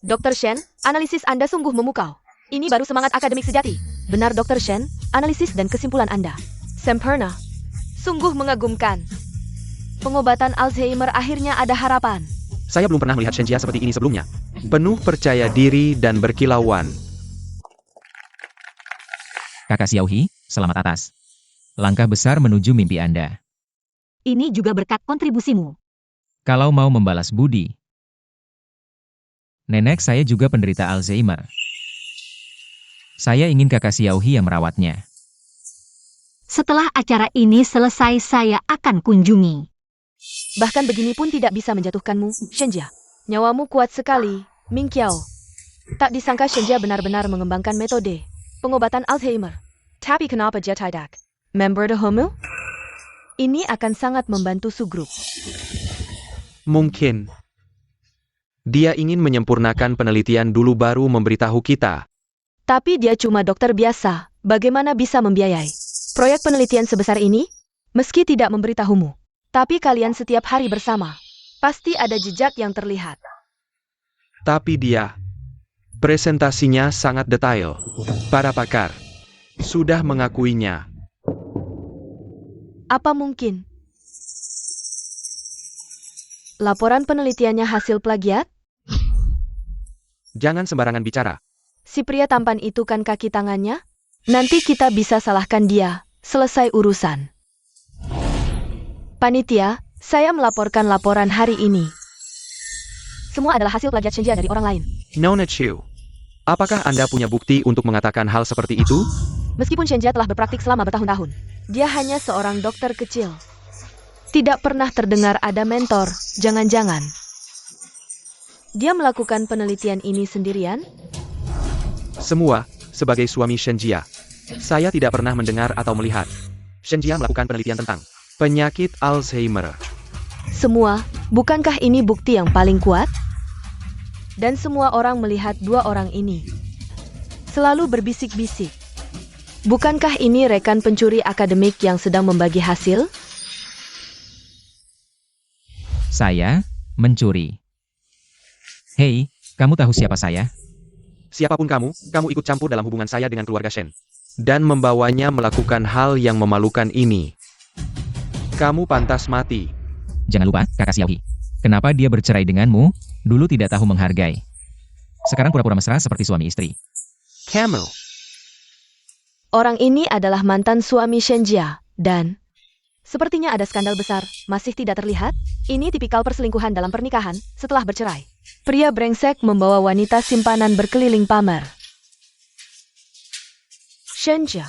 Dr. Shen, analisis Anda sungguh memukau. Ini baru semangat akademik sejati. Benar Dr. Shen, analisis dan kesimpulan Anda sempurna. Sungguh mengagumkan. Pengobatan Alzheimer akhirnya ada harapan. Saya belum pernah melihat Shenjia seperti ini sebelumnya. Penuh percaya diri dan berkilauan. Kakak Xiaohi, selamat atas langkah besar menuju mimpi Anda. Ini juga berkat kontribusimu. Kalau mau membalas budi, nenek saya juga penderita Alzheimer. Saya ingin kakak Xiaohi yang merawatnya. Setelah acara ini selesai saya akan kunjungi. Bahkan begini pun tidak bisa menjatuhkanmu, Shenjia. Nyawamu kuat sekali, Ming Qiao. Tak disangka Shenjia benar-benar mengembangkan metode pengobatan Alzheimer. Tapi kenapa dia tidak member the Homo? Ini akan sangat membantu subgrup. Mungkin dia ingin menyempurnakan penelitian dulu baru memberitahu kita. Tapi dia cuma dokter biasa, bagaimana bisa membiayai proyek penelitian sebesar ini? Meski tidak memberitahumu, tapi kalian setiap hari bersama, pasti ada jejak yang terlihat. Tapi dia, presentasinya sangat detail. Para pakar sudah mengakuinya. Apa mungkin laporan penelitiannya hasil plagiat? Jangan sembarangan bicara. Si pria tampan itu kan kaki tangannya? Nanti kita bisa salahkan dia. Selesai urusan. Panitia, saya melaporkan laporan hari ini. Semua adalah hasil plagiat Shenjia dari orang lain. Nona Chu, apakah Anda punya bukti untuk mengatakan hal seperti itu? Meskipun Shenjia telah berpraktik selama bertahun-tahun, dia hanya seorang dokter kecil. Tidak pernah terdengar ada mentor, jangan-jangan. Dia melakukan penelitian ini sendirian? Semua, sebagai suami Shenjia, saya tidak pernah mendengar atau melihat Shenjia melakukan penelitian tentang penyakit Alzheimer. Semua, bukankah ini bukti yang paling kuat? Dan semua orang melihat dua orang ini. Selalu berbisik-bisik. Bukankah ini rekan pencuri akademik yang sedang membagi hasil? Saya mencuri. Hei, kamu tahu siapa saya? Siapapun kamu ikut campur dalam hubungan saya dengan keluarga Shen. Dan membawanya melakukan hal yang memalukan ini. Kamu pantas mati. Jangan lupa, kakak Xiaohi. Kenapa dia bercerai denganmu? Dulu tidak tahu menghargai. Sekarang pura-pura mesra seperti suami istri. Camel. Orang ini adalah mantan suami Shenjia, dan sepertinya ada skandal besar, masih tidak terlihat? Ini tipikal perselingkuhan dalam pernikahan setelah bercerai. Pria brengsek membawa wanita simpanan berkeliling pamer. Shenjia,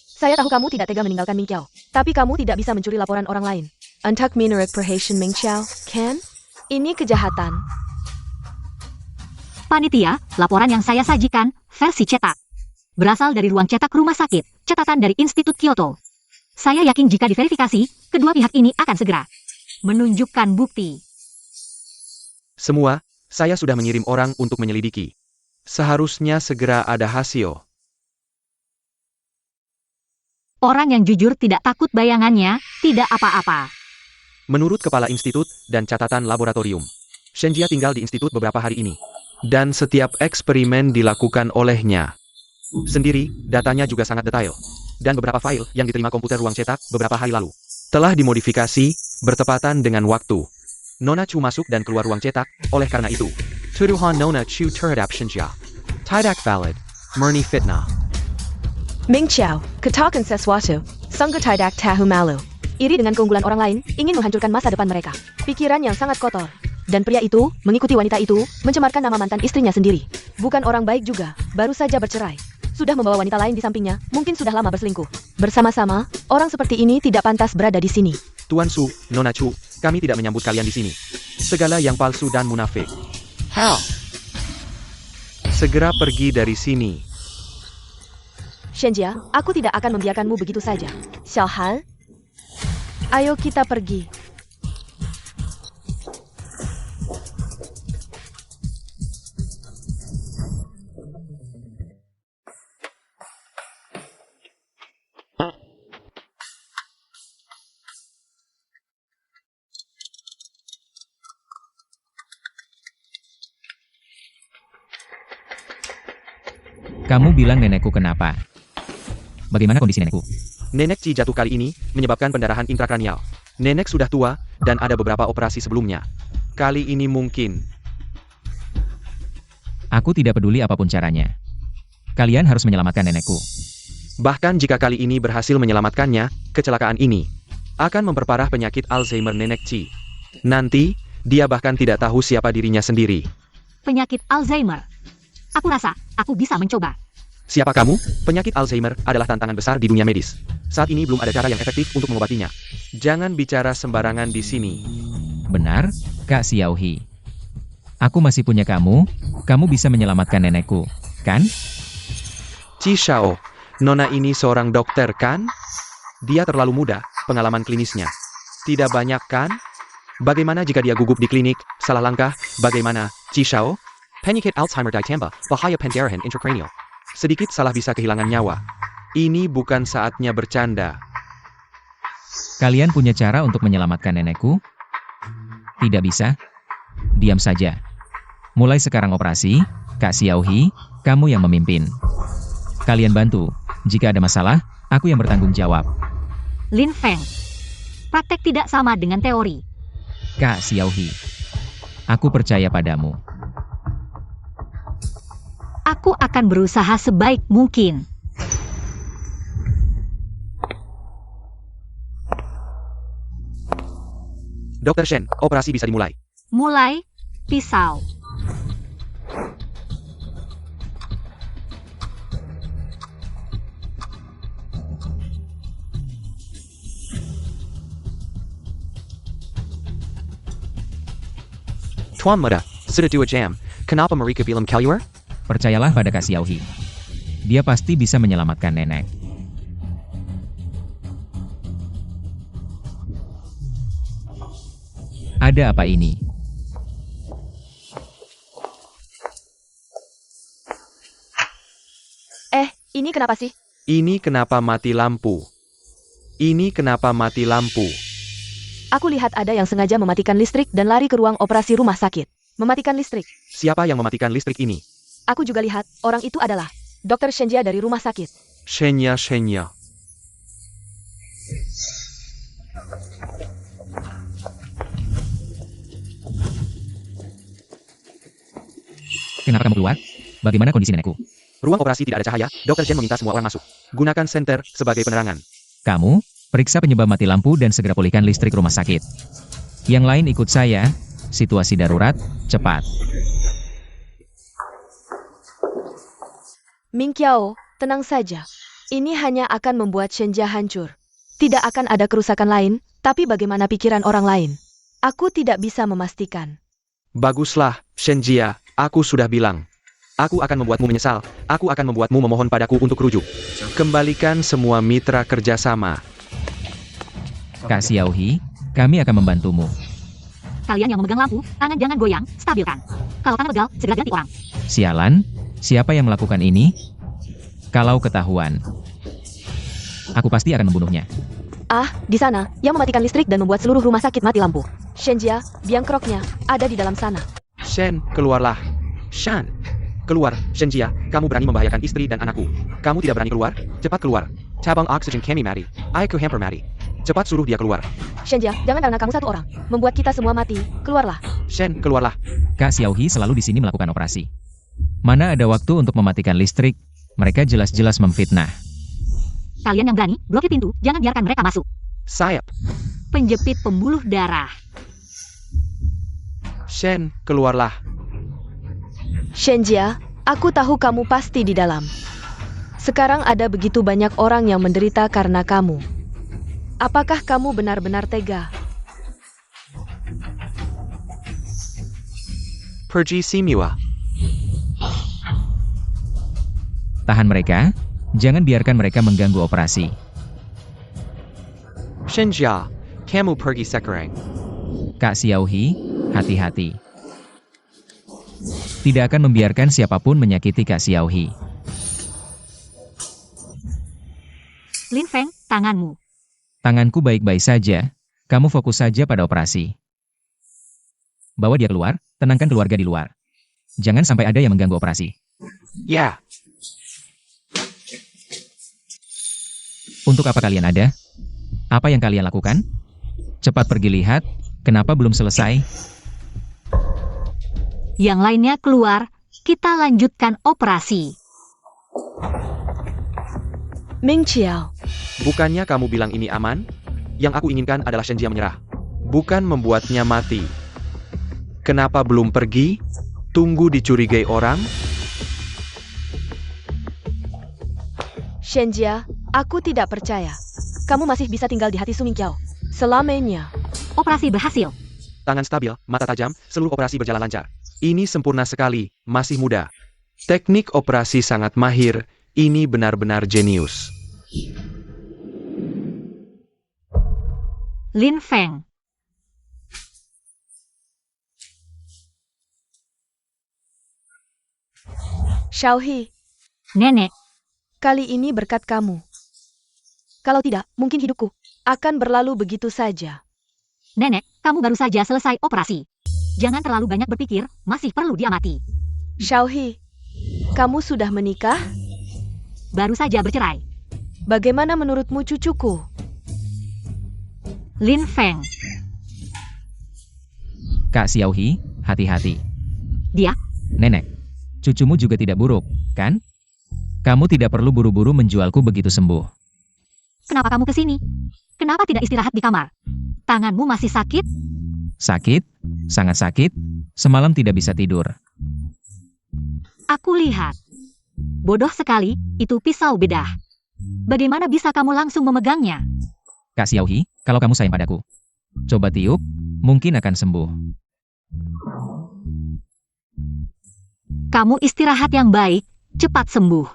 saya tahu kamu tidak tega meninggalkan Ming Qiao, tapi kamu tidak bisa mencuri laporan orang lain. Untuk minerik perhatian Ming Qiao, Ken? Ini kejahatan. Panitia, laporan yang saya sajikan, versi cetak. Berasal dari ruang cetak rumah sakit, catatan dari Institut Kyoto. Saya yakin jika diverifikasi, kedua pihak ini akan segera menunjukkan bukti. Semua, saya sudah mengirim orang untuk menyelidiki. Seharusnya segera ada hasil. Orang yang jujur tidak takut bayangannya, tidak apa-apa. Menurut kepala institut dan catatan laboratorium, Shenjia tinggal di institut beberapa hari ini. Dan setiap eksperimen dilakukan olehnya. Sendiri, datanya juga sangat detail. Dan beberapa file yang diterima komputer ruang cetak beberapa hari lalu telah dimodifikasi, bertepatan dengan waktu. Nona Chu masuk dan keluar ruang cetak, oleh karena itu. Tuduhan Nona Chu terhadap Shenjia tidak valid, murni fitnah. Ming Qiao, katakan sesuatu, sungguh tidak tahu malu. Iri dengan keunggulan orang lain, ingin menghancurkan masa depan mereka. Pikiran yang sangat kotor. Dan pria itu, mengikuti wanita itu, mencemarkan nama mantan istrinya sendiri. Bukan orang baik juga, baru saja bercerai. Sudah membawa wanita lain di sampingnya, mungkin sudah lama berselingkuh. Bersama-sama, orang seperti ini tidak pantas berada di sini. Tuan Su, Nona Chu, kami tidak menyambut kalian di sini. Segala yang palsu dan munafik. Hell! Segera pergi dari sini. Shenjia, aku tidak akan membiarkanmu begitu saja. Xiaohan, ayo kita pergi. Kamu bilang nenekku kenapa? Bagaimana kondisi nenekku? Nenek Ci jatuh kali ini, menyebabkan pendarahan intrakranial. Nenek sudah tua, dan ada beberapa operasi sebelumnya. Kali ini mungkin. Aku tidak peduli apapun caranya. Kalian harus menyelamatkan nenekku. Bahkan jika kali ini berhasil menyelamatkannya, kecelakaan ini akan memperparah penyakit Alzheimer Nenek Ci. Nanti, dia bahkan tidak tahu siapa dirinya sendiri. Penyakit Alzheimer. Aku rasa, aku bisa mencoba. Siapa kamu? Penyakit Alzheimer adalah tantangan besar di dunia medis. Saat ini belum ada cara yang efektif untuk mengobatinya. Jangan bicara sembarangan di sini. Benar, Kak Xiaohi. Aku masih punya kamu bisa menyelamatkan nenekku, kan? Ci Shao, Nona ini seorang dokter kan? Dia terlalu muda, pengalaman klinisnya tidak banyak kan? Bagaimana jika dia gugup di klinik, salah langkah, bagaimana, Ci Shao? Penyakit Alzheimer ditambah bahaya pendarahan intracranial. Sedikit salah bisa kehilangan nyawa. Ini bukan saatnya bercanda. Kalian punya cara untuk menyelamatkan nenekku? Tidak bisa? Diam saja. Mulai sekarang operasi, Kak Xiaohi, kamu yang memimpin. Kalian bantu. Jika ada masalah, aku yang bertanggung jawab. Lin Feng. Praktek tidak sama dengan teori. Kak Xiaohi, aku percaya padamu. Aku akan berusaha sebaik mungkin. Dr. Shen, operasi bisa dimulai. Mulai, pisau. Tuan muda, sudah 2 jam. Kenapa mereka bilang keluar? Percayalah pada Kak Xiaohi. Dia pasti bisa menyelamatkan nenek. Ada apa ini? Ini kenapa sih? Ini kenapa mati lampu? Ini kenapa mati lampu? Aku lihat ada yang sengaja mematikan listrik dan lari ke ruang operasi rumah sakit. Mematikan listrik. Siapa yang mematikan listrik ini? Aku juga lihat, orang itu adalah Dr. Shenjia dari rumah sakit. Shenya. Kenapa kamu keluar? Bagaimana kondisi nenekku? Ruang operasi tidak ada cahaya, Dr. Chen meminta semua orang masuk. Gunakan senter sebagai penerangan. Kamu, periksa penyebab mati lampu dan segera pulihkan listrik rumah sakit. Yang lain ikut saya. Situasi darurat, cepat. Ming Qiao, tenang saja. Ini hanya akan membuat Shenjia hancur. Tidak akan ada kerusakan lain, tapi bagaimana pikiran orang lain? Aku tidak bisa memastikan. Baguslah, Shenjia, aku sudah bilang. Aku akan membuatmu menyesal, aku akan membuatmu memohon padaku untuk rujuk. Kembalikan semua mitra kerjasama. Kak Xiaohi, kami akan membantumu. Kalian yang memegang lampu, tangan jangan goyang, stabilkan. Kalau tangan pegal, segera ganti orang. Sialan, siapa yang melakukan ini? Kalau ketahuan, aku pasti akan membunuhnya. Di sana, yang mematikan listrik dan membuat seluruh rumah sakit mati lampu. Shenjia, biang keroknya, ada di dalam sana. Shen, keluarlah. Shan. Keluar, Shenjia, kamu berani membahayakan istri dan anakku. Kamu tidak berani keluar? Cepat keluar. Cabang oksigen kami mati. Aku hamper mati. Cepat suruh dia keluar. Shenjia, jangan karena kamu satu orang, membuat kita semua mati. Keluarlah. Shen, keluarlah. Kak Xiaohi selalu di sini melakukan operasi. Mana ada waktu untuk mematikan listrik? Mereka jelas-jelas memfitnah. Kalian yang berani, blokir pintu, jangan biarkan mereka masuk. Sayap. Penjepit pembuluh darah. Shen, keluarlah. Shenjia, aku tahu kamu pasti di dalam. Sekarang ada begitu banyak orang yang menderita karena kamu. Apakah kamu benar-benar tega? Pergi Simiwa. Tahan mereka, jangan biarkan mereka mengganggu operasi. Shenjia, kamu pergi sekarang. Kak Xiaohi, hati-hati. Tidak akan membiarkan siapapun menyakiti Kak Xiaohi. Lin Feng, tanganmu. Tanganku baik-baik saja, kamu fokus saja pada operasi. Bawa dia keluar, tenangkan keluarga di luar. Jangan sampai ada yang mengganggu operasi. Ya. Untuk apa kalian ada? Apa yang kalian lakukan? Cepat pergi lihat, kenapa belum selesai? Yang lainnya keluar, kita lanjutkan operasi. Ming Qiao, Bukannya kamu bilang ini aman? Yang aku inginkan adalah Shenjia menyerah. Bukan membuatnya mati. Kenapa belum pergi? Tunggu dicurigai orang? Shenjia, aku tidak percaya. Kamu masih bisa tinggal di hati Su Ming Qiao. Selamanya. Operasi berhasil. Tangan stabil, mata tajam, seluruh operasi berjalan lancar. Ini sempurna sekali, masih muda. Teknik operasi sangat mahir, ini benar-benar jenius. Lin Feng. Xiaohi, Nenek, kali ini berkat kamu. Kalau tidak, mungkin hidupku akan berlalu begitu saja. Nenek, kamu baru saja selesai operasi. Jangan terlalu banyak berpikir, masih perlu diamati. Xiaohi, kamu sudah menikah? Baru saja bercerai. Bagaimana menurutmu cucuku? Lin Feng. Kak Xiaohi, hati-hati. Dia, Nenek, cucumu juga tidak buruk, kan? Kamu tidak perlu buru-buru menjualku begitu sembuh. kenapa kamu kesini? Kenapa tidak istirahat di kamar? Tanganmu masih sakit? Sakit? Sangat sakit? Semalam tidak bisa tidur. Aku lihat. Bodoh sekali, itu pisau bedah. Bagaimana bisa kamu langsung memegangnya? Kak Xiaohi, kalau kamu sayang padaku, coba tiup, mungkin akan sembuh. Kamu istirahat yang baik, cepat sembuh.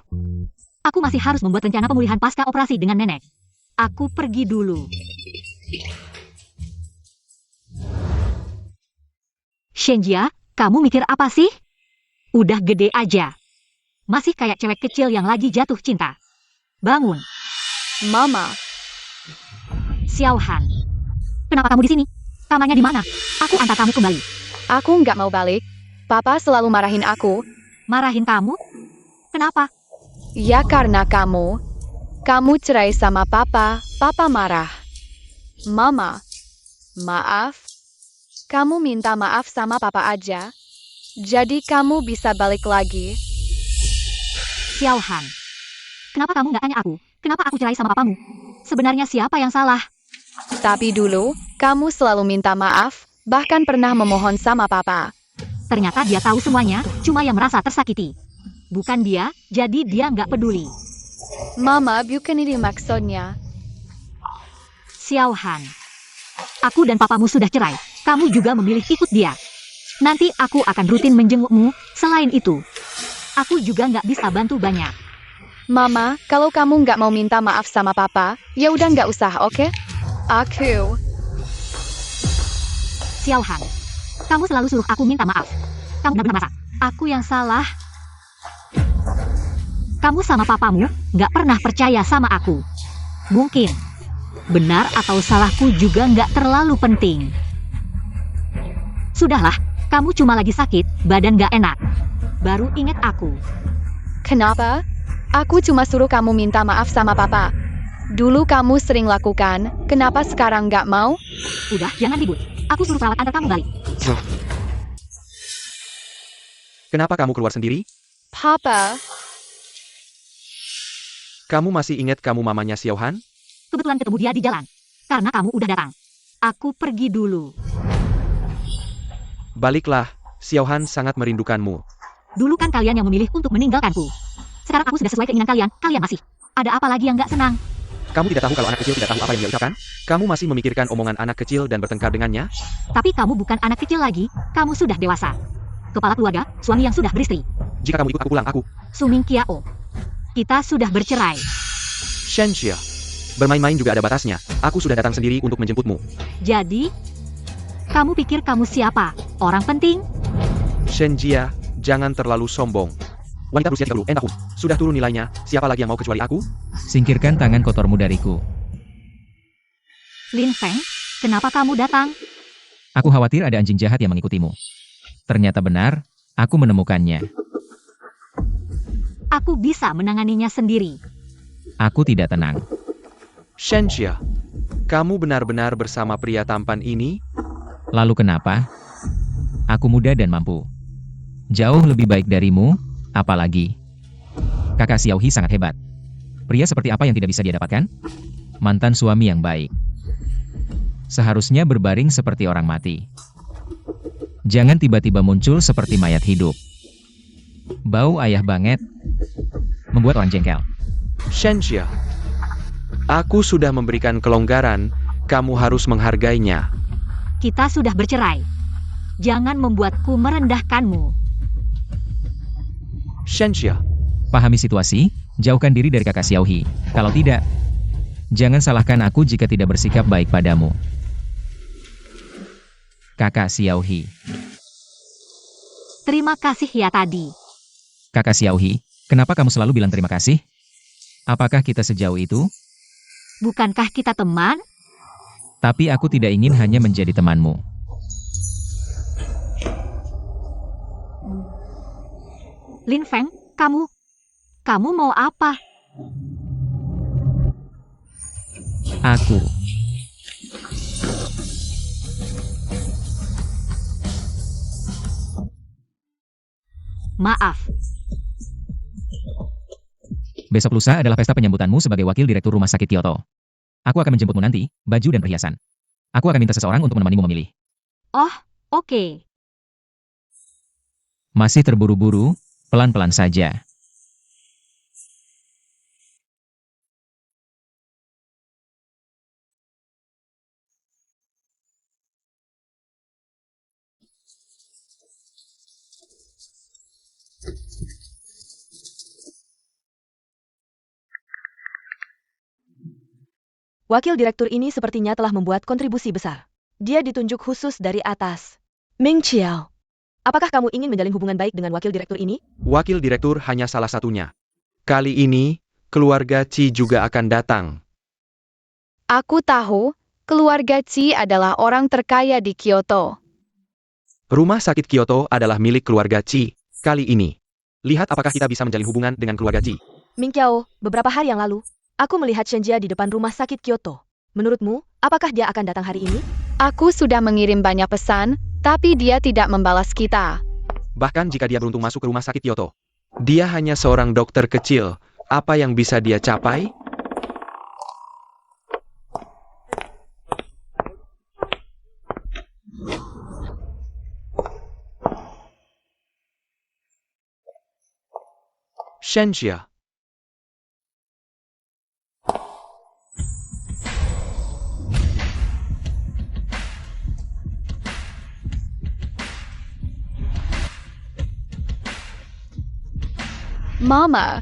Aku masih harus membuat rencana pemulihan pasca operasi dengan nenek. Aku pergi dulu. Shenjia, kamu mikir apa sih? Udah gede aja. Masih kayak cewek kecil yang lagi jatuh cinta. Bangun, Mama, Xiaohan. Kenapa kamu di sini? Kamarnya di mana? Aku antar kamu kembali. aku nggak mau balik. Papa selalu marahin aku. Marahin kamu? Kenapa? Ya karena kamu. Kamu cerai sama Papa. Papa marah. Mama, maaf. Kamu minta maaf sama Papa aja. Jadi kamu bisa balik lagi. Xiaohan. Kenapa kamu nggak tanya aku? Kenapa aku cerai sama papamu? Sebenarnya siapa yang salah? Tapi dulu, kamu selalu minta maaf, bahkan pernah memohon sama Papa. Ternyata dia tahu semuanya, cuma yang merasa tersakiti. Bukan dia, jadi dia nggak peduli. Mama, bukan ini maksudnya. Xiaohan. Aku dan papamu sudah cerai. Kamu juga memilih ikut dia. Nanti aku akan rutin menjengukmu. Selain itu, aku juga nggak bisa bantu banyak. Mama, kalau kamu nggak mau minta maaf sama Papa, ya udah nggak usah, oke? Aku. Xiaohan. Kamu selalu suruh aku minta maaf. Kamu benar-benar marah. Aku yang salah. Kamu sama papamu nggak pernah percaya sama aku. Mungkin. Benar atau salahku juga nggak terlalu penting. Sudahlah, kamu cuma lagi sakit, badan nggak enak. Baru ingat aku. Kenapa? Aku cuma suruh kamu minta maaf sama Papa. Dulu kamu sering lakukan, kenapa sekarang nggak mau? Udah, jangan ribut. Aku suruh perawat antar kamu balik. Kenapa kamu keluar sendiri? Papa, Kamu masih ingat kamu mamanya Xiaohan? Kebetulan ketemu dia di jalan. Karena kamu udah datang. Aku pergi dulu. Baliklah, Xiaohan sangat merindukanmu. Dulu kan kalian yang memilih untuk meninggalkanku. Sekarang aku sudah sesuai keinginan kalian. Kalian masih. Ada apa lagi yang nggak senang? Kamu tidak tahu kalau anak kecil tidak tahu apa yang dia ucapkan? Kamu masih memikirkan omongan anak kecil dan bertengkar dengannya? Tapi kamu bukan anak kecil lagi. Kamu sudah dewasa. Kepala keluarga, suami yang sudah beristri. Jika kamu ikut aku pulang, aku... Suming Kiao. Kita sudah bercerai. Shenjia. Bermain-main juga ada batasnya. Aku sudah datang sendiri untuk menjemputmu. Jadi, kamu pikir kamu siapa? Orang penting? Shenjia, jangan terlalu sombong. Wanita berusia 36 tahun. Sudah turun nilainya, siapa lagi yang mau kecuali aku? Singkirkan tangan kotormu dariku. Lin Feng, kenapa kamu datang? Aku khawatir ada anjing jahat yang mengikutimu. Ternyata benar, aku menemukannya. Aku bisa menanganinya sendiri. Aku tidak tenang. Shenjia, kamu benar-benar bersama pria tampan ini? Lalu kenapa? Aku muda dan mampu. Jauh lebih baik darimu, apalagi. Kakak Xiaohi sangat hebat. Pria seperti apa yang tidak bisa dia dapatkan? Mantan suami yang baik. Seharusnya berbaring seperti orang mati. Jangan tiba-tiba muncul seperti mayat hidup. Bau ayah banget. Membuat orang jengkel. Shenjia, aku sudah memberikan kelonggaran, kamu harus menghargainya. Kita sudah bercerai. Jangan membuatku merendahkanmu. Shenjia, Pahami situasi, jauhkan diri dari kakak Xiaohi. Kalau tidak, jangan salahkan aku jika tidak bersikap baik padamu. Kakak Xiaohi. Terima kasih ya tadi. Kakak Xiaohi, kenapa kamu selalu bilang terima kasih? Apakah kita sejauh itu? Bukankah kita teman? Tapi aku tidak ingin hanya menjadi temanmu. Lin Feng, kamu mau apa? Aku. Maaf, Besok lusa adalah pesta penyambutanmu sebagai wakil direktur rumah sakit Kyoto. Aku akan menjemputmu nanti, baju dan perhiasan. Aku akan minta seseorang untuk menemanimu memilih. oh, oke. Masih terburu-buru, pelan-pelan saja. Wakil direktur ini sepertinya telah membuat kontribusi besar. Dia ditunjuk khusus dari atas. Ming Qiao, apakah kamu ingin menjalin hubungan baik dengan wakil direktur ini? Wakil direktur hanya salah satunya. Kali ini, keluarga Qi juga akan datang. Aku tahu, keluarga Qi adalah orang terkaya di Kyoto. Rumah sakit Kyoto adalah milik keluarga Qi. Kali ini, lihat apakah kita bisa menjalin hubungan dengan keluarga Qi. Ming Qiao, beberapa hari yang lalu, aku melihat Shenjia di depan rumah sakit Kyoto. Menurutmu, apakah dia akan datang hari ini? Aku sudah mengirim banyak pesan, tapi dia tidak membalas kita. Bahkan jika dia beruntung masuk ke rumah sakit Kyoto. Dia hanya seorang dokter kecil. Apa yang bisa dia capai? Shenjia. Mama,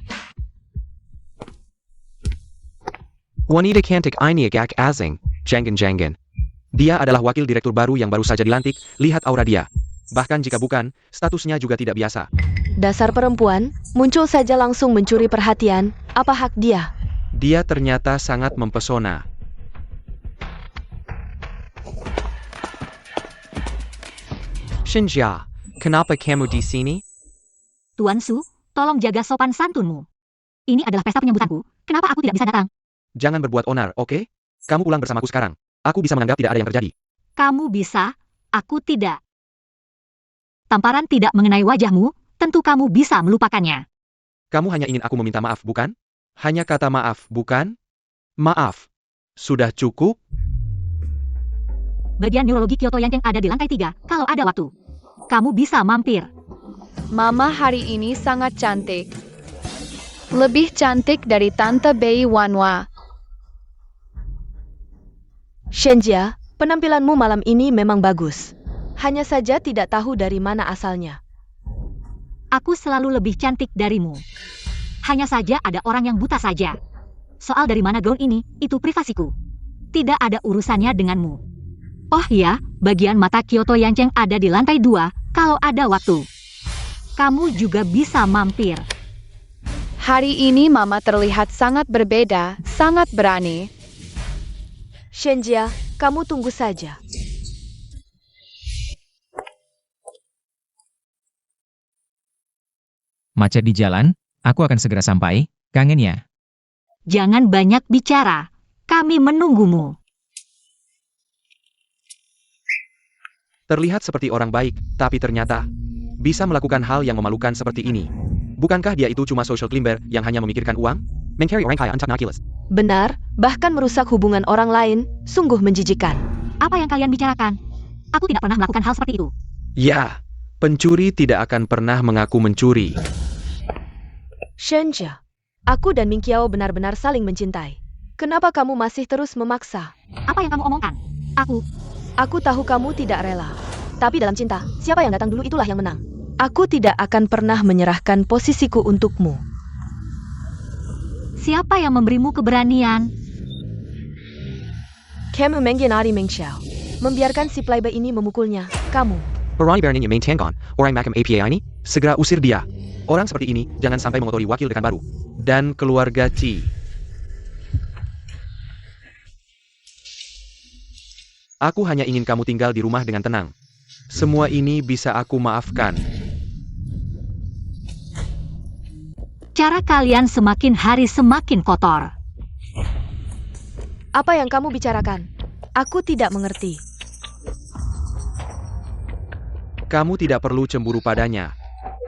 Wanita cantik ini agak asing. Jangan. Dia adalah wakil direktur baru yang baru saja dilantik. Lihat aura dia. Bahkan jika bukan, statusnya juga tidak biasa. Dasar perempuan, muncul saja langsung mencuri perhatian. Apa hak dia? Dia ternyata sangat mempesona. Shenjia, kenapa kamu di sini? Tuan Su, tolong jaga sopan santunmu. Ini adalah pesta penyambutanku, kenapa aku tidak bisa datang? Jangan berbuat onar, oke? Kamu pulang bersamaku sekarang. Aku bisa menganggap tidak ada yang terjadi. Kamu bisa, aku tidak. Tamparan tidak mengenai wajahmu, tentu kamu bisa melupakannya. Kamu hanya ingin aku meminta maaf, bukan? Hanya kata maaf, bukan? Maaf. Sudah cukup? Bagian neurologi Kyoto yang ada di lantai 3, kalau ada waktu. Kamu bisa mampir. Mama hari ini sangat cantik. Lebih cantik dari Tante Bei Wanwa. Shenjia, penampilanmu malam ini memang bagus. Hanya saja tidak tahu dari mana asalnya. Aku selalu lebih cantik darimu. Hanya saja ada orang yang buta saja. Soal dari mana gaun ini, itu privasiku. Tidak ada urusannya denganmu. Oh ya, bagian mata Kyoto yang ada di lantai 2, kalau ada waktu. Kamu juga bisa mampir. Hari ini Mama terlihat sangat berbeda, sangat berani. Shenjia, kamu tunggu saja. Macet di jalan, aku akan segera sampai, kangen ya. Jangan banyak bicara. Kami menunggumu. Terlihat seperti orang baik, tapi ternyata bisa melakukan hal yang memalukan seperti ini. Bukankah dia itu cuma social climber yang hanya memikirkan uang? Mencari orang kaya untuk nakilas. Benar, bahkan merusak hubungan orang lain, sungguh menjijikan. Apa yang kalian bicarakan? Aku tidak pernah melakukan hal seperti itu. Ya, pencuri tidak akan pernah mengaku mencuri. Shenjia, aku dan Ming Qiao benar-benar saling mencintai. Kenapa kamu masih terus memaksa? Apa yang kamu omongkan? Aku tahu kamu tidak rela. Tapi dalam cinta, siapa yang datang dulu itulah yang menang. Aku tidak akan pernah menyerahkan posisiku untukmu. Siapa yang memberimu keberanian? Kamu mengkhianati Ming Qiao. Membiarkan si playboy ini memukulnya. Kamu. Berani beraninya main tanggon, orang makam APA ini, segera usir dia. Orang seperti ini, jangan sampai mengotori wakil dekan baru. Dan keluarga Qi. Aku hanya ingin kamu tinggal di rumah dengan tenang. Semua ini bisa aku maafkan. Cara kalian semakin hari semakin kotor. Apa yang kamu bicarakan? Aku tidak mengerti. Kamu tidak perlu cemburu padanya.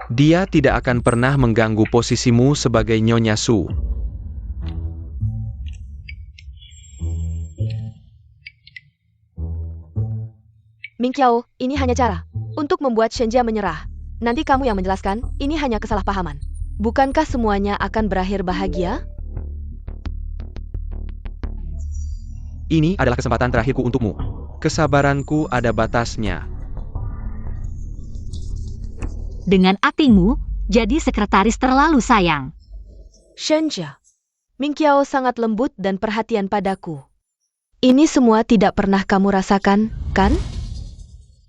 Dia tidak akan pernah mengganggu posisimu sebagai Nyonya Su. Ming Qiao, ini hanya cara untuk membuat Shenjia menyerah. Nanti kamu yang menjelaskan, ini hanya kesalahpahaman. Bukankah semuanya akan berakhir bahagia? Ini adalah kesempatan terakhirku untukmu. Kesabaranku ada batasnya. Dengan aktingmu, jadi sekretaris terlalu sayang. Shenjia, Ming Qiao sangat lembut dan perhatian padaku. Ini semua tidak pernah kamu rasakan, kan?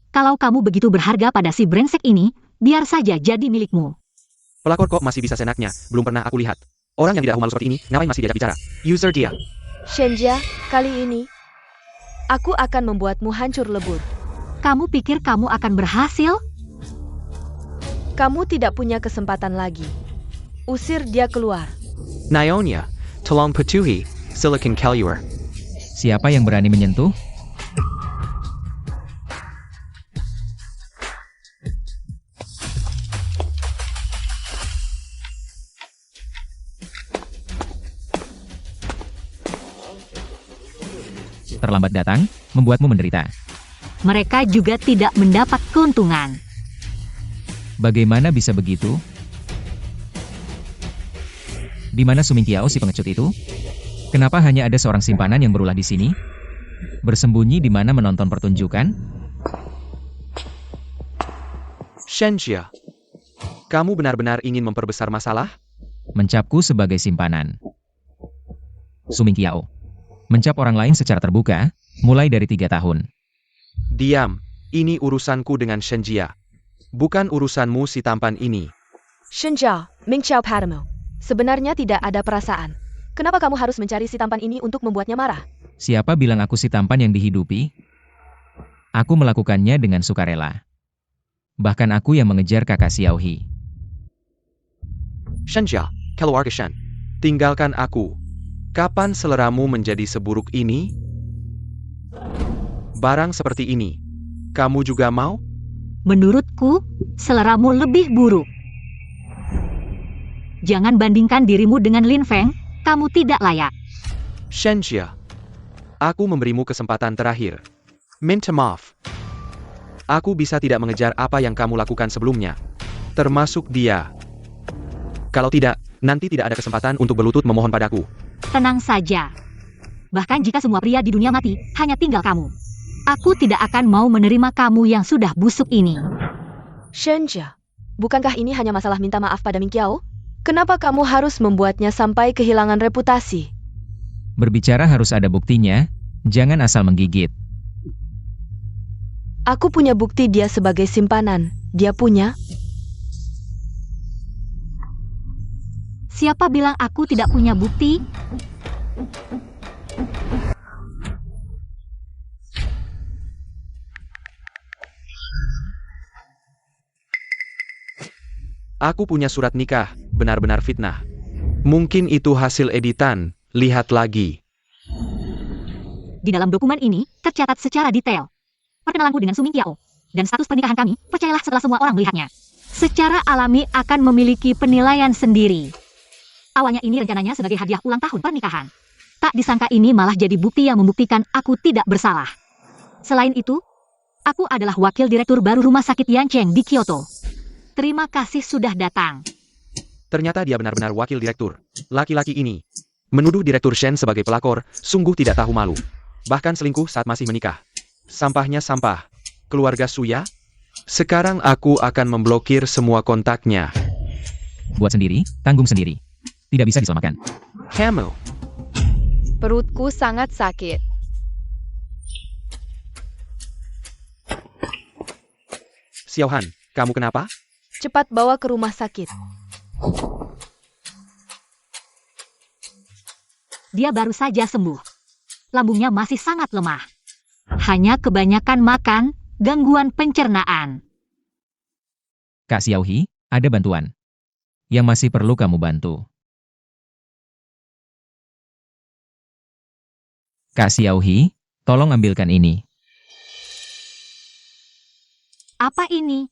Kalau kamu begitu berharga pada si brengsek ini, biar saja jadi milikmu. Pelakor kok masih bisa senaknya, belum pernah aku lihat. Orang yang tidak malu seperti ini, ngapain masih diajak bicara? User dia. Shenjia, kali ini, aku akan membuatmu hancur lebur. Kamu pikir kamu akan berhasil? Kamu tidak punya kesempatan lagi. Usir dia keluar. Nyonya, tolong patuhi Silicon Calluar. Siapa yang berani menyentuh? Terlambat datang, membuatmu menderita. Mereka juga tidak mendapat keuntungan. Bagaimana bisa begitu? Di mana Su Ming Qiao si pengecut itu? Kenapa hanya ada seorang simpanan yang berulah di sini? Bersembunyi di mana menonton pertunjukan? Shenjia, kamu benar-benar ingin memperbesar masalah? Mencapku sebagai simpanan. Su Ming Qiao. Mencap orang lain secara terbuka, mulai dari 3 tahun. Diam, ini urusanku dengan Shenjia. Bukan urusanmu si tampan ini. Shenjia, Ming Qiao padamu. Sebenarnya tidak ada perasaan. Kenapa kamu harus mencari si tampan ini untuk membuatnya marah? Siapa bilang aku si tampan yang dihidupi? Aku melakukannya dengan sukarela. Bahkan aku yang mengejar kakak Xiaohi. Shenjia, keluar ke Shen. Tinggalkan aku. Kapan seleramu menjadi seburuk ini? Barang seperti ini, kamu juga mau? Menurutku, seleramu lebih buruk. Jangan bandingkan dirimu dengan Lin Feng, kamu tidak layak. Shenjia, aku memberimu kesempatan terakhir. Minta maaf. Aku bisa tidak mengejar apa yang kamu lakukan sebelumnya. Termasuk dia. Kalau tidak, nanti tidak ada kesempatan untuk berlutut memohon padaku. Tenang saja. Bahkan jika semua pria di dunia mati, hanya tinggal kamu. Aku tidak akan mau menerima kamu yang sudah busuk ini. Shenjia, bukankah ini hanya masalah minta maaf pada Ming Qiao? Kenapa kamu harus membuatnya sampai kehilangan reputasi? Berbicara harus ada buktinya, jangan asal menggigit. Aku punya bukti dia sebagai simpanan. Dia punya. Siapa bilang aku tidak punya bukti? Aku punya surat nikah, benar-benar fitnah. Mungkin itu hasil editan, lihat lagi. Di dalam dokumen ini, tercatat secara detail. Perkenalanku dengan Su Ming Qiao. Dan status pernikahan kami, percayalah setelah semua orang melihatnya. Secara alami akan memiliki penilaian sendiri. Awalnya ini rencananya sebagai hadiah ulang tahun pernikahan. Tak disangka ini malah jadi bukti yang membuktikan aku tidak bersalah. Selain itu, aku adalah wakil direktur baru rumah sakit Yancheng di Kyoto. Terima kasih sudah datang. Ternyata dia benar-benar wakil direktur. Laki-laki ini menuduh Direktur Shen sebagai pelakor, sungguh tidak tahu malu. Bahkan selingkuh saat masih menikah. Sampahnya sampah. Keluarga Suya? Sekarang aku akan memblokir semua kontaknya. Buat sendiri, tanggung sendiri. Tidak bisa diselamatkan. Kamu. Perutku sangat sakit. Xiaohan, kamu kenapa? Cepat bawa ke rumah sakit. Dia baru saja sembuh. Lambungnya masih sangat lemah. Hanya kebanyakan makan, gangguan pencernaan. Kak Xiaohi, ada bantuan. Yang masih perlu kamu bantu. Kak Xiaohi, tolong ambilkan ini. Apa ini?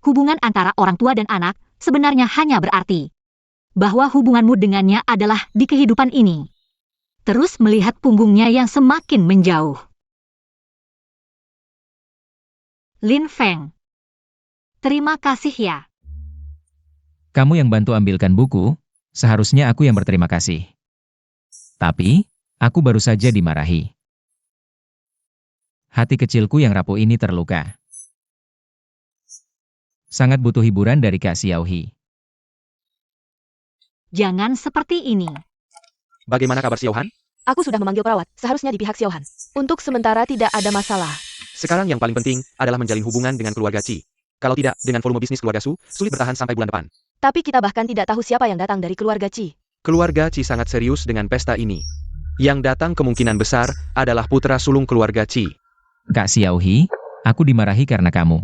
Hubungan antara orang tua dan anak sebenarnya hanya berarti bahwa hubunganmu dengannya adalah di kehidupan ini. Terus melihat punggungnya yang semakin menjauh. Lin Feng. Terima kasih ya. Kamu yang bantu ambilkan buku, seharusnya aku yang berterima kasih. Tapi, aku baru saja dimarahi. Hati kecilku yang rapuh ini terluka. Sangat butuh hiburan dari Kak Xiaohi. Jangan seperti ini. Bagaimana kabar Xiaohan? Aku sudah memanggil perawat, seharusnya di pihak Xiaohan. Untuk sementara tidak ada masalah. Sekarang yang paling penting adalah menjalin hubungan dengan keluarga Qi. Kalau tidak, dengan volume bisnis keluarga Su, sulit bertahan sampai bulan depan. Tapi kita bahkan tidak tahu siapa yang datang dari keluarga Qi. Keluarga Qi sangat serius dengan pesta ini. Yang datang kemungkinan besar adalah putra sulung keluarga Qi. Kak Xiaohi, aku dimarahi karena kamu.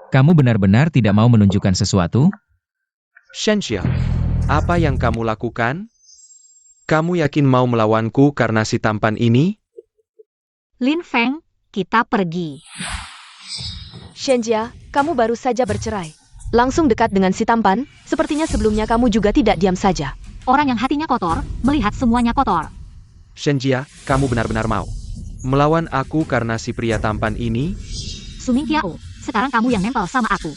Kamu benar-benar tidak mau menunjukkan sesuatu? Shenxia, apa yang kamu lakukan? Kamu yakin mau melawanku karena si tampan ini? Lin Feng, kita pergi. Shenjia, kamu baru saja bercerai. Langsung dekat dengan si tampan, sepertinya sebelumnya kamu juga tidak diam saja. Orang yang hatinya kotor, melihat semuanya kotor. Shenjia, kamu benar-benar mau melawan aku karena si pria tampan ini? Su Mingqiao, sekarang kamu yang nempel sama aku.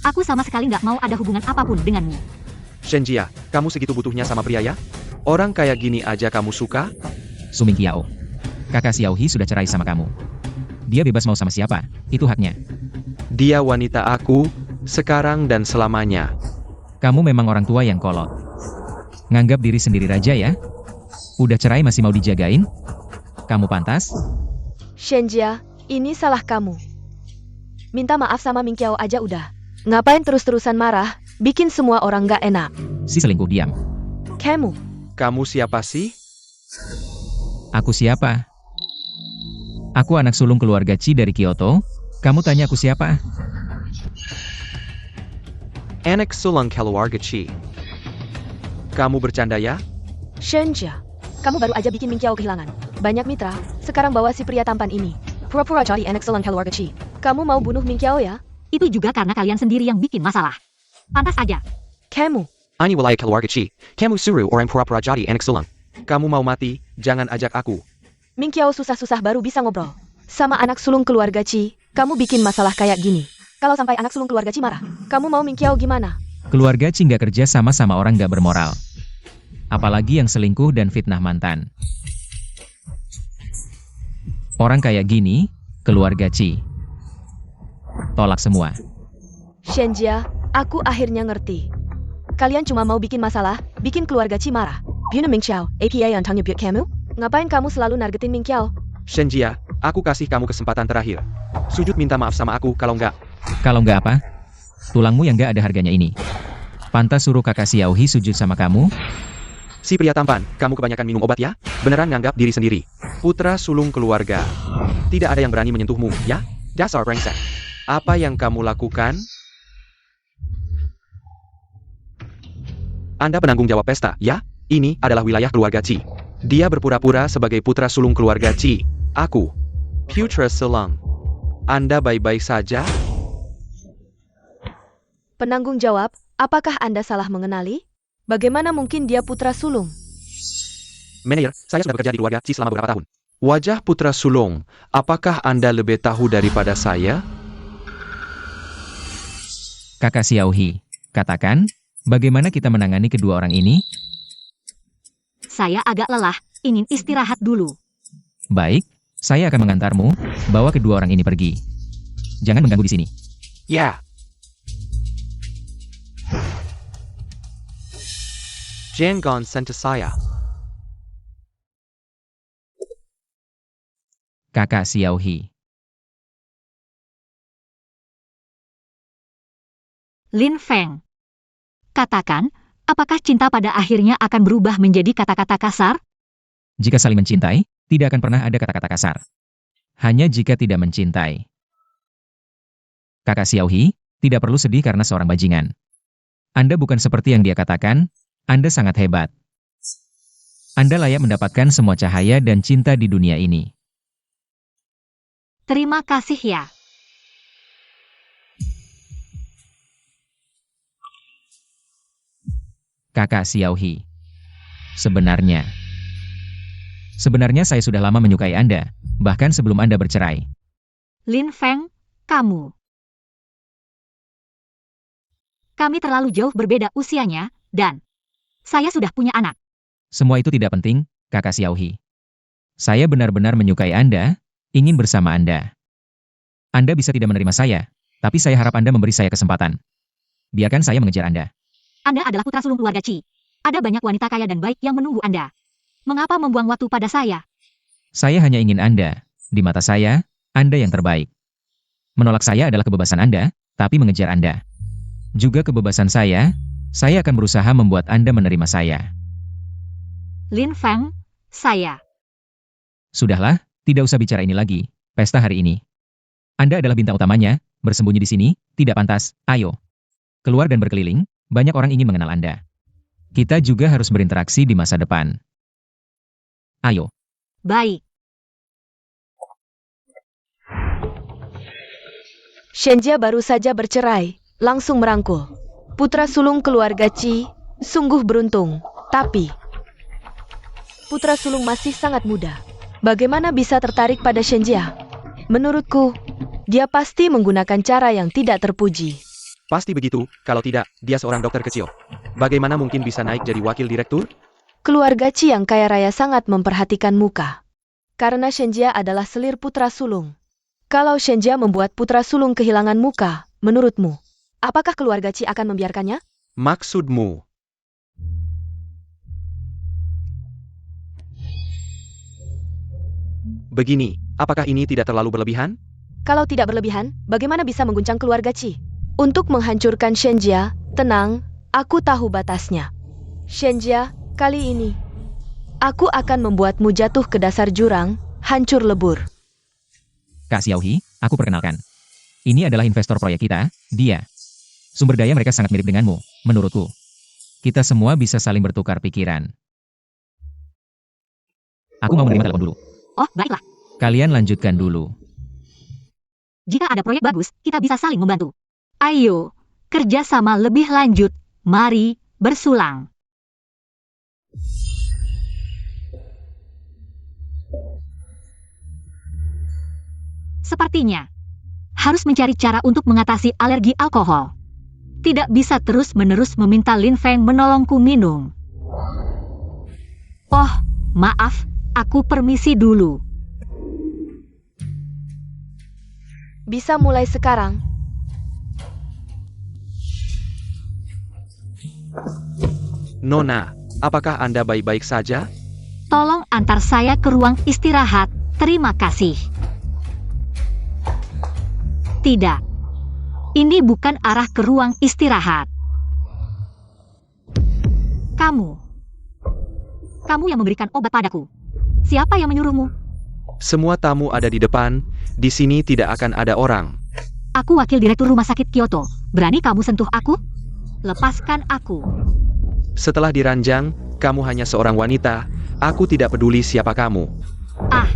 Aku sama sekali nggak mau ada hubungan apapun denganmu. Shenjia, kamu segitu butuhnya sama pria ya? Orang kayak gini aja kamu suka? Su Mingqiao, Kakak Xiaohi sudah cerai sama kamu. Dia bebas mau sama siapa, itu haknya. Dia wanita aku, sekarang dan selamanya. Kamu memang orang tua yang kolot. Nganggap diri sendiri raja ya? Udah cerai masih mau dijagain? Kamu pantas? Shenjia, ini salah kamu. Minta maaf sama Mingqiao aja udah. Ngapain terus-terusan marah, bikin semua orang gak enak. Si selingkuh diam. Kamu, Kamu siapa sih? Aku siapa? Aku anak sulung keluarga Qi dari Kyoto. Kamu tanya aku siapa? Anak sulung keluarga Qi. Kamu bercanda ya? Shenjia, kamu baru aja bikin Mingqiao kehilangan banyak mitra, sekarang bawa si pria tampan ini. Pura-pura jadi anak sulung keluarga Qi. Kamu mau bunuh Mingqiao ya? Itu juga karena kalian sendiri yang bikin masalah. Pantas aja. Kamu, Ani walaya keluarga Qi. Kamu suruh orang pura-pura jadi anak sulung. Kamu mau mati, jangan ajak aku. Mingqiao susah-susah baru bisa ngobrol. Sama anak sulung keluarga Qi, kamu bikin masalah kayak gini. Kalau sampai anak sulung keluarga Qi marah, kamu mau Mingqiao gimana? Keluarga Qi nggak kerja sama orang nggak bermoral. Apalagi yang selingkuh dan fitnah mantan. Orang kayak gini, keluarga Qi. Tolak semua. Shenjia, aku akhirnya ngerti. Kalian cuma mau bikin masalah, bikin keluarga Qi marah. Buna Mingqiao, APA yang tanya buat kamu? Ngapain kamu selalu nargetin Mingqiao? Shenjia, aku kasih kamu kesempatan terakhir. Sujud minta maaf sama aku kalau enggak. Kalau nggak apa? Tulangmu yang nggak ada harganya ini. Pantas suruh kakak Xiaohi sujud sama kamu? Si pria tampan, kamu kebanyakan minum obat ya? Beneran nganggap diri sendiri. Putra sulung keluarga. Tidak ada yang berani menyentuhmu, ya? Dasar brengsek. Apa yang kamu lakukan? Anda penanggung jawab pesta, ya? Ini adalah wilayah keluarga Qi. Dia berpura-pura sebagai putra sulung keluarga Qi. Aku, putra sulung. Anda baik-baik saja? Penanggung jawab, apakah Anda salah mengenali? Bagaimana mungkin dia putra sulung? Manajer, saya sudah bekerja di keluarga Qi selama beberapa tahun. Wajah putra sulung, apakah Anda lebih tahu daripada saya? Kakak Xiaohi, katakan, bagaimana kita menangani kedua orang ini? Saya agak lelah, ingin istirahat dulu. Baik, saya akan mengantarmu, bawa kedua orang ini pergi. Jangan mengganggu di sini. Ya. Jangan sentuh saya. Kakak Xiaohi. Lin Feng. Katakan, apakah cinta pada akhirnya akan berubah menjadi kata-kata kasar? Jika saling mencintai, tidak akan pernah ada kata-kata kasar. Hanya jika tidak mencintai. Kakak Xiaohi, tidak perlu sedih karena seorang bajingan. Anda bukan seperti yang dia katakan, Anda sangat hebat. Anda layak mendapatkan semua cahaya dan cinta di dunia ini. Terima kasih ya. Kakak Xiaohi. Sebenarnya saya sudah lama menyukai Anda, bahkan sebelum Anda bercerai. Lin Feng, Kamu. Kami terlalu jauh berbeda usianya, dan saya sudah punya anak. Semua itu tidak penting, Kakak Xiaohi. Saya benar-benar menyukai Anda, ingin bersama Anda. Anda bisa tidak menerima saya, tapi saya harap Anda memberi saya kesempatan. Biarkan saya mengejar Anda. Anda adalah putra sulung keluarga Qi. Ada banyak wanita kaya dan baik yang menunggu Anda. Mengapa membuang waktu pada saya? Saya hanya ingin Anda. Di mata saya, Anda yang terbaik. Menolak saya adalah kebebasan Anda, tapi mengejar Anda juga kebebasan saya akan berusaha membuat Anda menerima saya. Lin Feng, saya. Sudahlah, tidak usah bicara ini lagi, pesta hari ini. Anda adalah bintang utamanya, bersembunyi di sini, tidak pantas, ayo. Keluar dan berkeliling, banyak orang ingin mengenal Anda. Kita juga harus berinteraksi di masa depan. Ayo. Baik. Shenjia baru saja bercerai, langsung merangkul. Putra sulung keluarga Qi, sungguh beruntung. Tapi, putra sulung masih sangat muda. Bagaimana bisa tertarik pada Shenjia? Menurutku, dia pasti menggunakan cara yang tidak terpuji. Pasti begitu, kalau tidak, dia seorang dokter kecil. Bagaimana mungkin bisa naik jadi wakil direktur? Keluarga Qi yang kaya raya sangat memperhatikan muka. Karena Shenjia adalah selir putra sulung. Kalau Shenjia membuat putra sulung kehilangan muka, menurutmu, apakah keluarga Qi akan membiarkannya? Maksudmu? Begini, apakah ini tidak terlalu berlebihan? Kalau tidak berlebihan, bagaimana bisa mengguncang keluarga Qi? Untuk menghancurkan Shenjia, tenang, aku tahu batasnya. Shenjia, kali ini, aku akan membuatmu jatuh ke dasar jurang, hancur lebur. Kak Xiaohi, aku perkenalkan. Ini adalah investor proyek kita, dia. Sumber daya mereka sangat mirip denganmu, menurutku. Kita semua bisa saling bertukar pikiran. Aku mau menerima telepon dulu. Oh, baiklah. Kalian lanjutkan dulu. Jika ada proyek bagus, kita bisa saling membantu. Ayo, kerja sama lebih lanjut. Mari, bersulang. Sepertinya, harus mencari cara untuk mengatasi alergi alkohol. Tidak bisa terus-menerus meminta Lin Feng menolongku minum. Oh, maaf, aku permisi dulu. Bisa mulai sekarang. Nona, apakah Anda baik-baik saja? Tolong antar saya ke ruang istirahat. Terima kasih. Tidak. Ini bukan arah ke ruang istirahat. Kamu yang memberikan obat padaku. Siapa yang menyuruhmu? Semua tamu ada di depan, di sini tidak akan ada orang. Aku wakil direktur rumah sakit Kyoto. Berani kamu sentuh aku? Lepaskan aku. Setelah diranjang, kamu hanya seorang wanita, aku tidak peduli siapa kamu. Ah,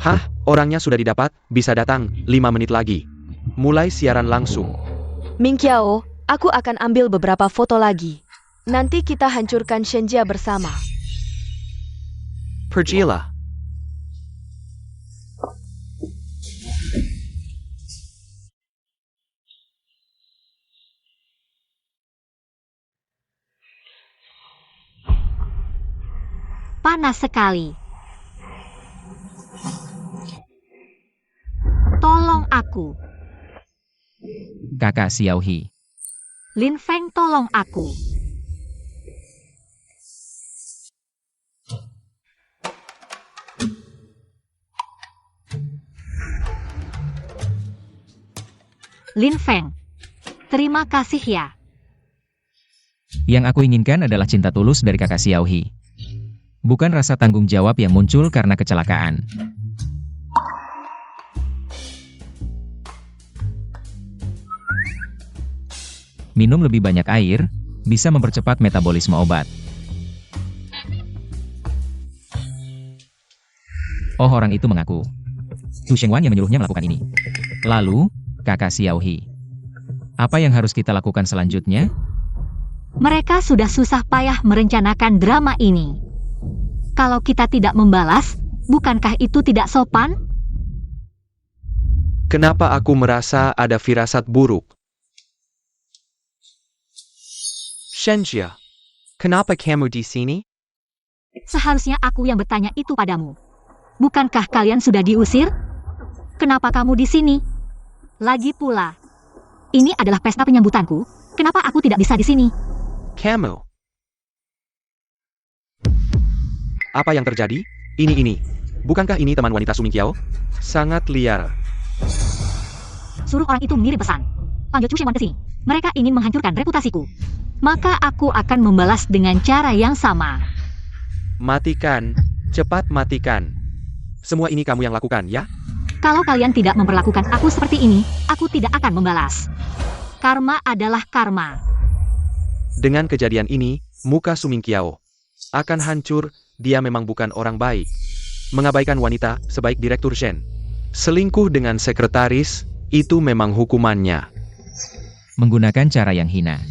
Hah, orangnya sudah didapat, bisa datang, 5 menit lagi. Mulai siaran langsung. Ming Qiao, aku akan ambil beberapa foto lagi. Nanti kita hancurkan Shenjia bersama. Pergilah. panas sekali. Tolong aku. Kakak Xiaohi. Lin Feng, tolong aku. Lin Feng, terima kasih ya. Yang aku inginkan adalah cinta tulus dari kakak Xiaohi. Bukan rasa tanggung jawab yang muncul karena kecelakaan. Minum lebih banyak air, bisa mempercepat metabolisme obat. Oh, orang itu mengaku. Tu Shengwan yang menyuruhnya melakukan ini. Lalu, Kakak Xiaohi. Apa yang harus kita lakukan selanjutnya? Mereka sudah susah payah merencanakan drama ini. Kalau kita tidak membalas, bukankah itu tidak sopan? Kenapa aku merasa ada firasat buruk? Shenjia, kenapa kamu di sini? Seharusnya aku yang bertanya itu padamu. Bukankah kalian sudah diusir? Kenapa kamu di sini? Lagi pula, ini adalah pesta penyambutanku. Kenapa aku tidak bisa di sini? Kamu. Apa yang terjadi? Ini. Bukankah ini teman wanita Su Mingqiao? Sangat liar. Suruh orang itu mengirim pesan. Panggil Chu Shenwan ke sini. Mereka ingin menghancurkan reputasiku. Maka aku akan membalas dengan cara yang sama. Matikan. Cepat matikan. Semua ini kamu yang lakukan, ya? Kalau kalian tidak memperlakukan aku seperti ini, aku tidak akan membalas. Karma adalah karma. Dengan kejadian ini, muka Su Mingqiao akan hancur. Dia memang bukan orang baik. Mengabaikan wanita sebaik Direktur Shen. Selingkuh dengan sekretaris, itu memang hukumannya. Menggunakan cara yang hina.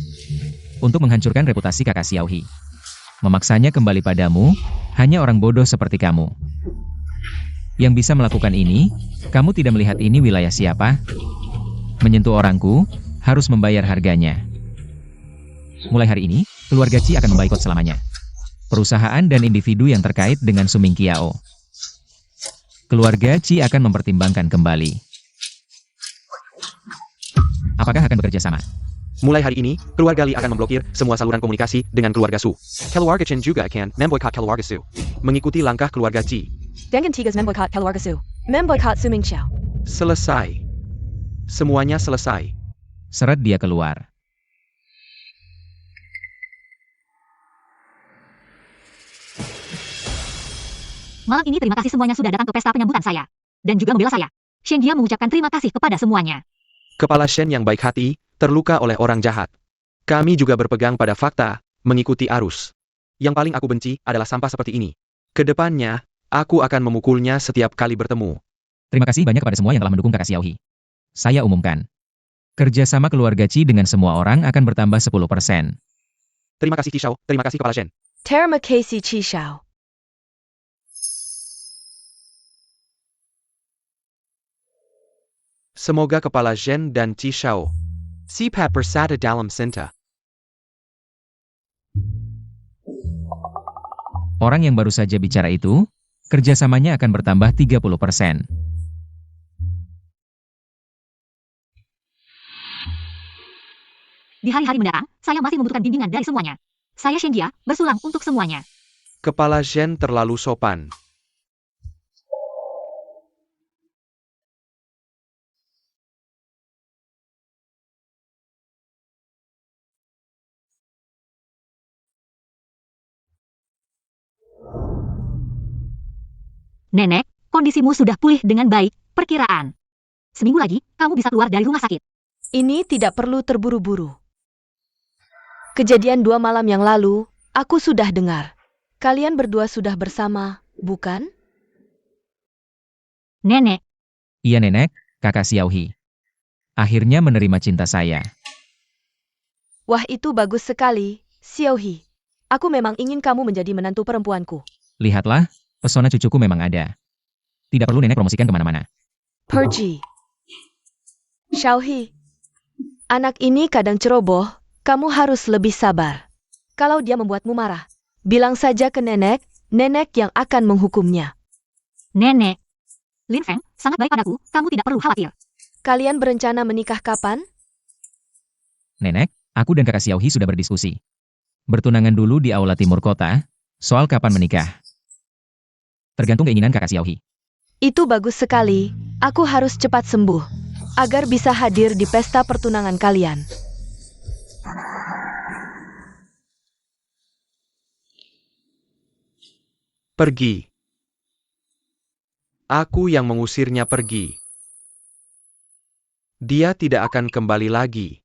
Untuk menghancurkan reputasi Kakak Xiaohi. Memaksanya kembali padamu, hanya orang bodoh seperti kamu. Yang bisa melakukan ini, kamu tidak melihat ini wilayah siapa? Menyentuh orangku, harus membayar harganya. Mulai hari ini, keluarga Qi akan memboikot selamanya. Perusahaan dan individu yang terkait dengan Su Mingqiao. Keluarga Qi akan mempertimbangkan kembali. Apakah akan bekerja sama? Mulai hari ini, keluarga Li akan memblokir semua saluran komunikasi dengan keluarga Su. Keluarga Chen juga akan memboikot keluarga Su. Mengikuti langkah keluarga Qi. Dengan tigas memboikot keluarga Su. Memboikot Su Mingqiao. Selesai. Semuanya selesai. Seret dia keluar. Malam ini terima kasih semuanya sudah datang ke pesta penyambutan saya. Dan juga membela saya. Shen Jia mengucapkan terima kasih kepada semuanya. Kepala Shen yang baik hati, terluka oleh orang jahat. Kami juga berpegang pada fakta, mengikuti arus. Yang paling aku benci adalah sampah seperti ini. Kedepannya, aku akan memukulnya setiap kali bertemu. Terima kasih banyak kepada semua yang telah mendukung Kakak Xiaohi. Saya umumkan. Kerjasama keluarga Qi dengan semua orang akan bertambah 10%. Terima kasih Qishao, terima kasih Kepala Shen. Terima kasih Qishao. Semoga Kepala Shen dan Qishao sipat bersatu dalam cinta. Orang yang baru saja bicara itu, kerjasamanya akan bertambah 30%. Di hari-hari mendatang, saya masih membutuhkan bimbingan dari semuanya. Saya Shen Jia, bersulang untuk semuanya. Kepala Shen terlalu sopan. Nenek, kondisimu sudah pulih dengan baik, perkiraan. Seminggu lagi, kamu bisa keluar dari rumah sakit. Ini tidak perlu terburu-buru. Kejadian 2 malam yang lalu, aku sudah dengar. Kalian berdua sudah bersama, bukan? Nenek, Iya nenek, Kakak Xiaohi. Akhirnya menerima cinta saya. Wah itu bagus sekali, Xiaohi. Aku memang ingin kamu menjadi menantu perempuanku. Lihatlah, pesona cucuku memang ada. Tidak perlu nenek promosikan kemana-mana. Pergi. Xiaohi. Anak ini kadang ceroboh, kamu harus lebih sabar. Kalau dia membuatmu marah, bilang saja ke nenek, nenek yang akan menghukumnya. nenek. Lin Feng, sangat baik padaku, kamu tidak perlu khawatir. Kalian berencana menikah kapan? Nenek, aku dan Kakak Xiaohi sudah berdiskusi. Bertunangan dulu di aula timur kota, soal kapan menikah. Tergantung keinginan Kakak Xiaohi. Itu bagus sekali, aku harus cepat sembuh, agar bisa hadir di pesta pertunangan kalian. Pergi. Aku yang mengusirnya pergi. Dia tidak akan kembali lagi.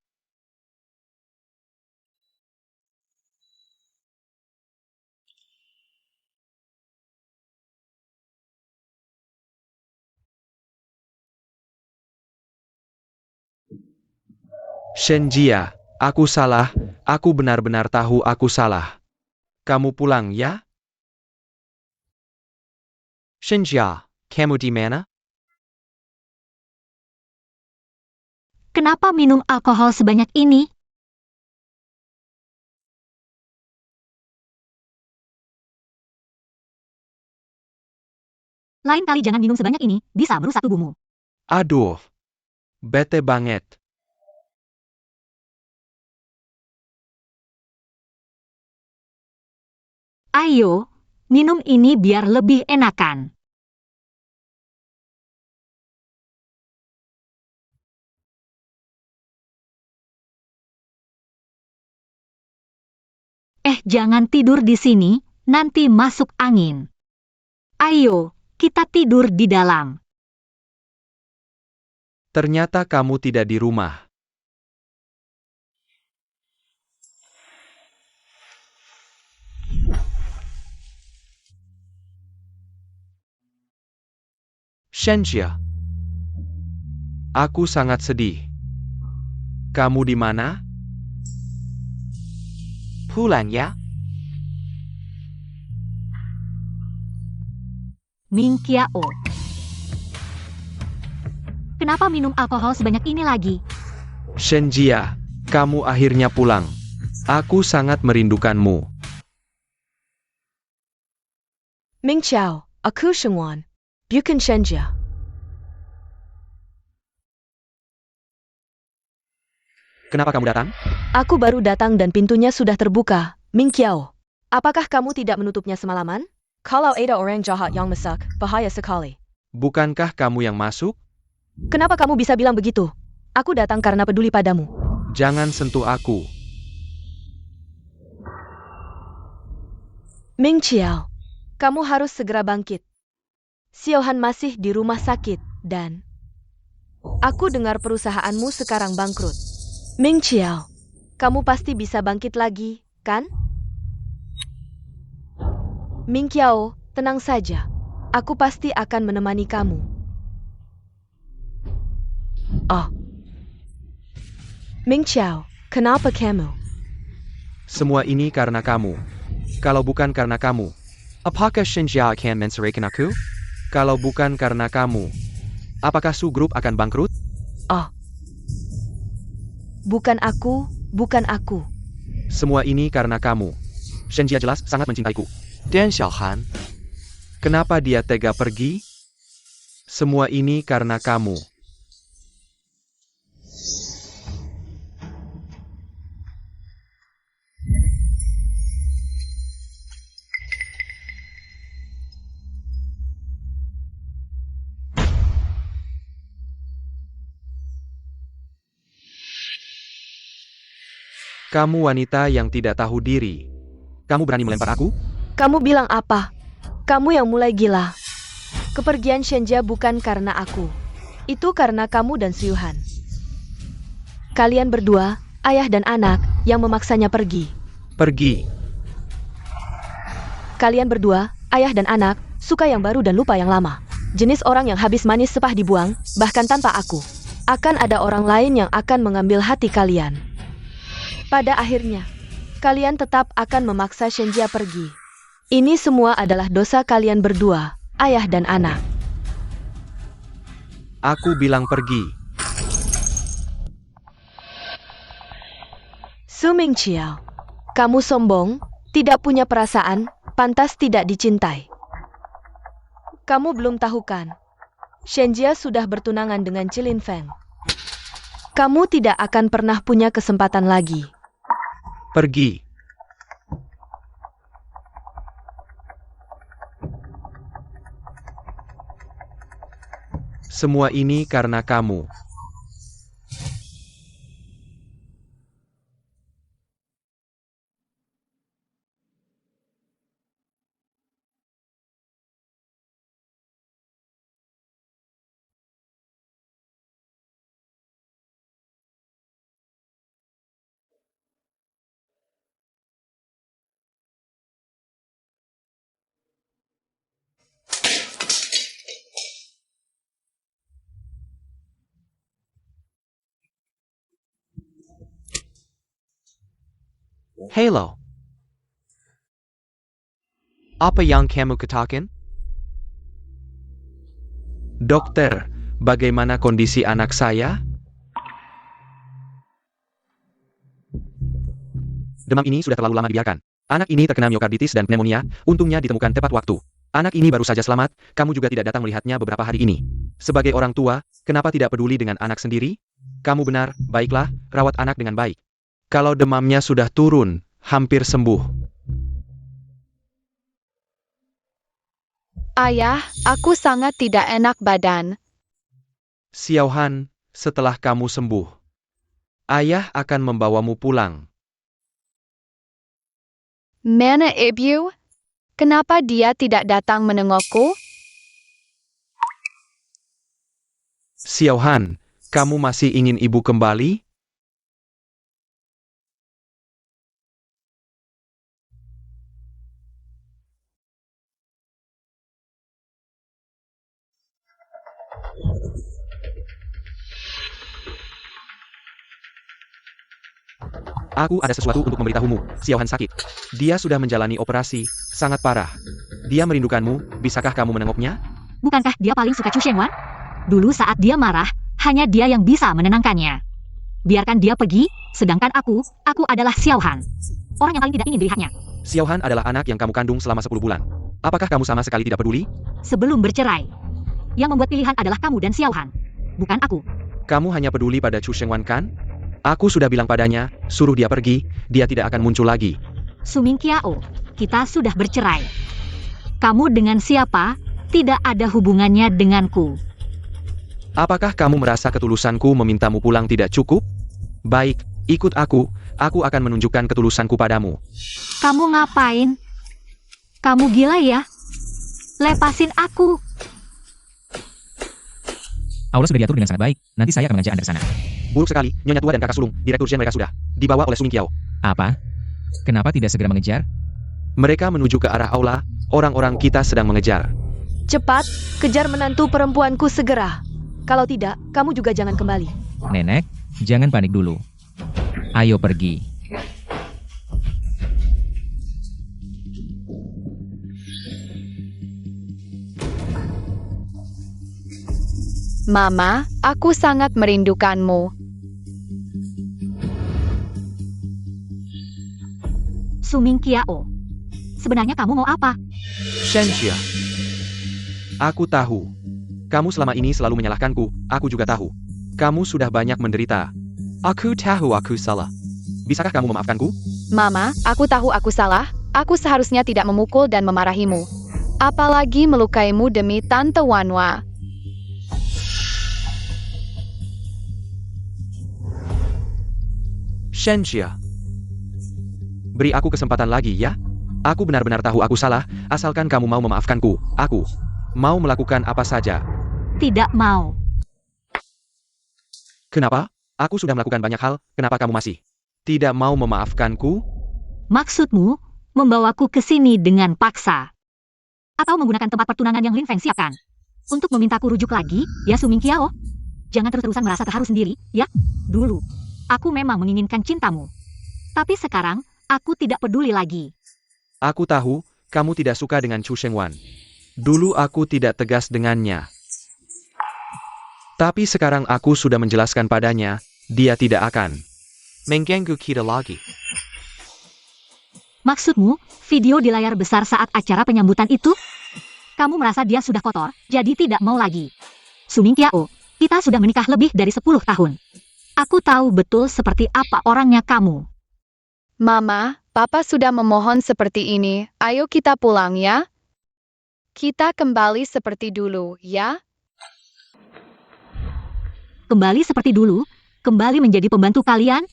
Shenjia, aku salah, aku benar-benar tahu aku salah. Kamu pulang ya? Shenjia, kamu di mana? Kenapa minum alkohol sebanyak ini? Lain kali jangan minum sebanyak ini, bisa merusak tubuhmu. Aduh, bete banget. Ayo, minum ini biar lebih enakan. Jangan tidur di sini, nanti masuk angin. Ayo, kita tidur di dalam. Ternyata kamu tidak di rumah. Shenjia, aku sangat sedih. Kamu di mana? Pulang ya? Ming Kiao. Kenapa minum alkohol sebanyak ini lagi? Shenjia, kamu akhirnya pulang. Aku sangat merindukanmu. Ming Qiao, aku Shengwan. Bukan Shenjia. Kenapa kamu datang? Aku baru datang dan pintunya sudah terbuka. Ming Qiao, apakah kamu tidak menutupnya semalaman? Kalau ada orang jahat yang masak, bahaya sekali. Bukankah kamu yang masuk? Kenapa kamu bisa bilang begitu? Aku datang karena peduli padamu. Jangan sentuh aku. Ming Qiao, kamu harus segera bangkit. Xiaohan masih di rumah sakit, dan aku dengar perusahaanmu sekarang bangkrut. Ming Qiao, kamu pasti bisa bangkit lagi, kan? Ming Qiao, tenang saja. Aku pasti akan menemani kamu. Oh. Ming Qiao, kenapa kamu? Semua ini karena kamu. Kalau bukan karena kamu, apakah Shenjia akan menceraikan aku? Kalau bukan karena kamu, apakah Su Group akan bangkrut? Oh. Bukan aku, bukan aku. Semua ini karena kamu. Shenjia jelas sangat mencintaiku. Dan Xiaohan, kenapa dia tega pergi? Semua ini karena kamu. Kamu wanita yang tidak tahu diri. Kamu berani melempar aku? Kamu bilang apa? Kamu yang mulai gila. Kepergian Shenjia bukan karena aku. Itu karena kamu dan Xiuhan. Kalian berdua, ayah dan anak, yang memaksanya pergi. Pergi. Kalian berdua, ayah dan anak, suka yang baru dan lupa yang lama. Jenis orang yang habis manis sepah dibuang, bahkan tanpa aku. Akan ada orang lain yang akan mengambil hati kalian. Pada akhirnya, kalian tetap akan memaksa Shenjia pergi. Ini semua adalah dosa kalian berdua, ayah dan anak. Aku bilang pergi. Su Mingqiao, kamu sombong, tidak punya perasaan, pantas tidak dicintai. Kamu belum tahu kan? Shenjia sudah bertunangan dengan Cilin Feng. Kamu tidak akan pernah punya kesempatan lagi. Pergi. Semua ini karena kamu. Halo. Apa yang kamu katakan? Dokter, bagaimana kondisi anak saya? Demam ini sudah terlalu lama dibiarkan. Anak ini terkena miokarditis dan pneumonia, untungnya ditemukan tepat waktu. Anak ini baru saja selamat, kamu juga tidak datang melihatnya beberapa hari ini. Sebagai orang tua, kenapa tidak peduli dengan anak sendiri? Kamu benar, baiklah, rawat anak dengan baik. Kalau demamnya sudah turun, hampir sembuh. Ayah, aku sangat tidak enak badan. Xiaohan, setelah kamu sembuh, ayah akan membawamu pulang. Mana ibu? Kenapa dia tidak datang menengokku? Xiaohan, kamu masih ingin ibu kembali? Aku ada sesuatu untuk memberitahumu, Xiaohan sakit. Dia sudah menjalani operasi, sangat parah. Dia merindukanmu, bisakah kamu menengoknya? Bukankah dia paling suka Chu Shengwan? Dulu saat dia marah, hanya dia yang bisa menenangkannya. Biarkan dia pergi, sedangkan aku adalah Xiaohan. Orang yang paling tidak ingin dilihatnya. Xiaohan adalah anak yang kamu kandung selama 10 bulan. Apakah kamu sama sekali tidak peduli? Sebelum bercerai, yang membuat pilihan adalah kamu dan Xiaohan, bukan aku. Kamu hanya peduli pada Chu Shengwan kan? Aku sudah bilang padanya, suruh dia pergi, dia tidak akan muncul lagi. Suming Kiao, kita sudah bercerai. Kamu dengan siapa, tidak ada hubungannya denganku. Apakah kamu merasa ketulusanku memintamu pulang tidak cukup? Baik, ikut aku akan menunjukkan ketulusanku padamu. Kamu ngapain? Kamu gila ya? Lepasin aku. Aula sudah diatur dengan sangat baik, nanti saya akan mengajak Anda ke sana. Buruk sekali, Nyonya Tua dan kakak sulung, Direktur Jen mereka sudah dibawa oleh Suming Kiao. Apa? Kenapa tidak segera mengejar? Mereka menuju ke arah aula, orang-orang kita sedang mengejar. Cepat, kejar menantu perempuanku segera. Kalau tidak, kamu juga jangan kembali. Nenek, jangan panik dulu. Ayo pergi. Mama, aku sangat merindukanmu. Suming Kiao. Sebenarnya kamu mau apa? Shenxia. Aku tahu. Kamu selama ini selalu menyalahkanku, aku juga tahu. Kamu sudah banyak menderita. Aku tahu aku salah. Bisakah kamu memaafkanku? Mama, aku tahu aku salah. Aku seharusnya tidak memukul dan memarahimu. Apalagi melukaimu demi Tante Wanwa. Shenxia. Beri aku kesempatan lagi ya. Aku benar-benar tahu aku salah, asalkan kamu mau memaafkanku. Aku mau melakukan apa saja. Tidak mau. Kenapa? Aku sudah melakukan banyak hal, kenapa kamu masih? Tidak mau memaafkanku? Maksudmu, membawaku ke sini dengan paksa? Atau menggunakan tempat pertunangan yang Lin Feng siapkan? Untuk memintaku rujuk lagi, ya Suming Kiao? Jangan terus-terusan merasa terharu sendiri, ya? Dulu, aku memang menginginkan cintamu. Tapi sekarang, aku tidak peduli lagi. Aku tahu, kamu tidak suka dengan Chu Shengwan. Dulu aku tidak tegas dengannya. Tapi sekarang aku sudah menjelaskan padanya, dia tidak akan mengganggu kita lagi. Maksudmu, video di layar besar saat acara penyambutan itu? Kamu merasa dia sudah kotor, jadi tidak mau lagi. Suming Kiao, kita sudah menikah lebih dari 10 tahun. Aku tahu betul seperti apa orangnya kamu. Mama, Papa sudah memohon seperti ini. Ayo kita pulang ya. Kita kembali seperti dulu, ya? Kembali seperti dulu, kembali menjadi pembantu kalian,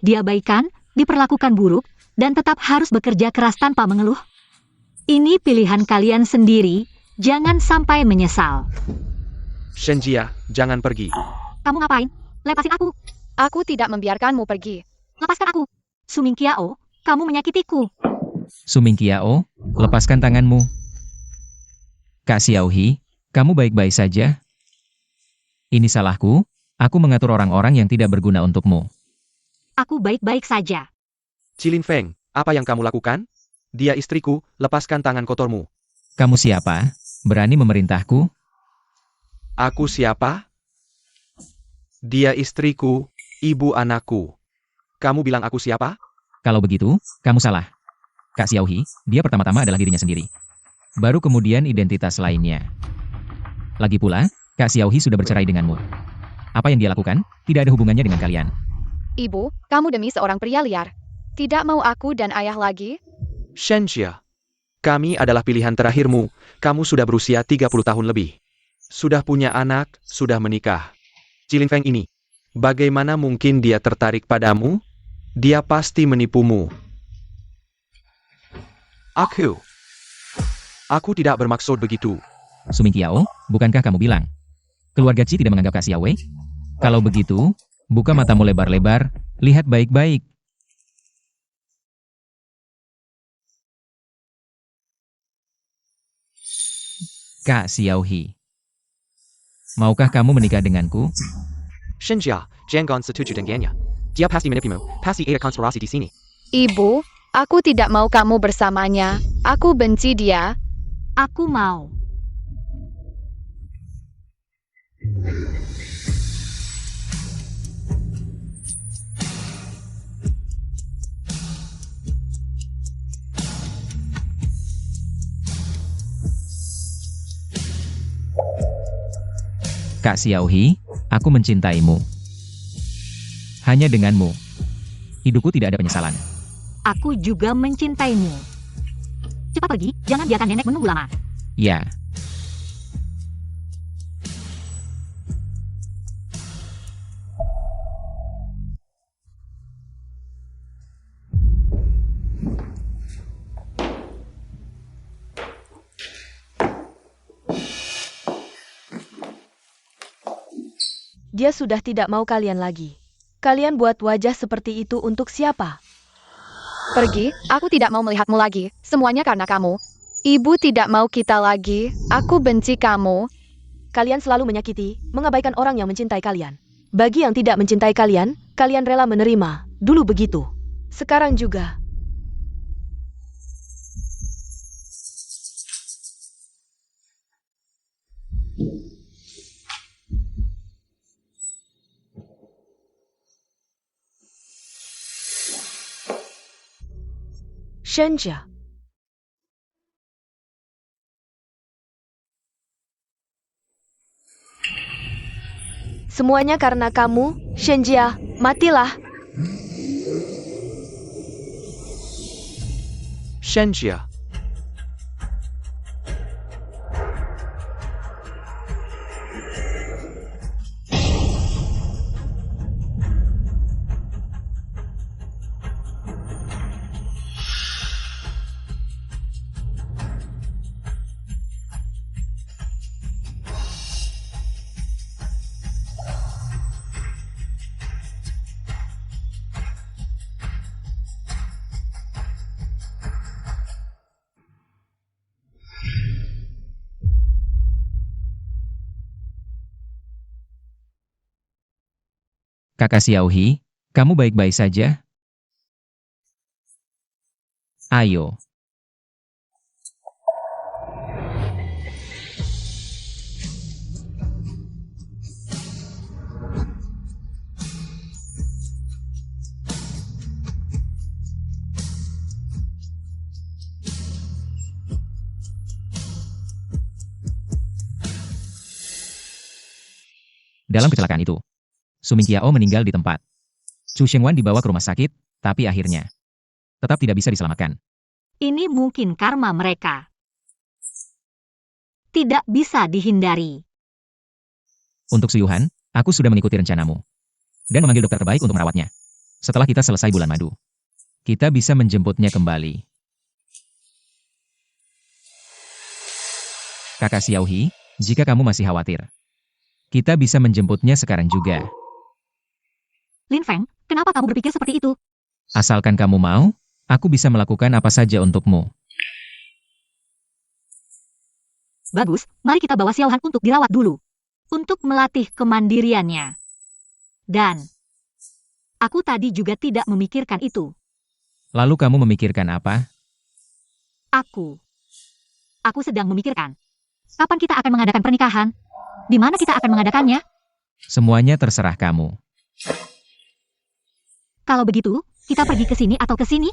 diabaikan, diperlakukan buruk, dan tetap harus bekerja keras tanpa mengeluh. Ini pilihan kalian sendiri, jangan sampai menyesal. Shenxia, jangan pergi. Kamu ngapain? Lepasin aku. Aku tidak membiarkanmu pergi. Lepaskan aku. Suming Kiao, kamu menyakitiku. Suming Kiao, lepaskan tanganmu. Kak Xiaohi, kamu baik-baik saja? Ini salahku, aku mengatur orang-orang yang tidak berguna untukmu. Aku baik-baik saja. Cilin Feng, apa yang kamu lakukan? Dia istriku, lepaskan tangan kotormu. Kamu siapa? Berani memerintahku? Aku siapa? Dia istriku, ibu anakku. Kamu bilang aku siapa? Kalau begitu, kamu salah. Kak Xiaohi, dia pertama-tama adalah dirinya sendiri. Baru kemudian identitas lainnya. Lagi pula, Kak Xiaohi sudah bercerai denganmu. Apa yang dia lakukan, tidak ada hubungannya dengan kalian. Ibu, kamu demi seorang pria liar. Tidak mau aku dan ayah lagi? Shenxia. Kami adalah pilihan terakhirmu. Kamu sudah berusia 30 tahun lebih. Sudah punya anak, sudah menikah. Cilin Feng ini. Bagaimana mungkin dia tertarik padamu? Dia pasti menipumu. Aku tidak bermaksud begitu. Suming Qiao, bukankah kamu bilang? Keluarga Qi tidak menganggap Kak Xiaowei? Kalau begitu, buka matamu lebar-lebar, lihat baik-baik. Kak Xiaohi. Maukah kamu menikah denganku? Shenxia, jangan setuju dengannya. Dia pasti menipumu, pasti ada konspirasi di sini. Ibu, aku tidak mau kamu bersamanya. Aku benci dia. Aku mau. Kak Xiaohi, aku mencintaimu. Hanya denganmu. Hidupku tidak ada penyesalan. Aku juga mencintaimu. Cepat pergi, jangan biarkan nenek menunggu lama. Ya. Dia sudah tidak mau kalian lagi. Kalian buat wajah seperti itu untuk siapa? Pergi, aku tidak mau melihatmu lagi. Semuanya karena kamu. Ibu tidak mau kita lagi. Aku benci kamu. Kalian selalu menyakiti, mengabaikan orang yang mencintai kalian. Bagi yang tidak mencintai kalian, kalian rela menerima. Dulu begitu. Sekarang juga. Shenxia. Semuanya karena kamu, Shenxia. Matilah. Shenxia. Kakak Xiaohi, kamu baik-baik saja? Ayo. Dalam kecelakaan itu, Suming Qiao meninggal di tempat. Chu Shengwan dibawa ke rumah sakit, tapi akhirnya tetap tidak bisa diselamatkan. Ini mungkin karma mereka. Tidak bisa dihindari. Untuk Suyuhan, aku sudah mengikuti rencanamu. Dan memanggil dokter terbaik untuk merawatnya. Setelah kita selesai bulan madu, kita bisa menjemputnya kembali. Kakak Xiaohi, jika kamu masih khawatir, kita bisa menjemputnya sekarang juga. Lin Feng, kenapa kamu berpikir seperti itu? Asalkan kamu mau, aku bisa melakukan apa saja untukmu. Bagus, mari kita bawa Xiaohan untuk dirawat dulu. Untuk melatih kemandiriannya. Dan aku tadi juga tidak memikirkan itu. Lalu kamu memikirkan apa? Aku sedang memikirkan. Kapan kita akan mengadakan pernikahan? Di mana kita akan mengadakannya? Semuanya terserah kamu. Kalau begitu, kita pergi ke sini atau ke sini?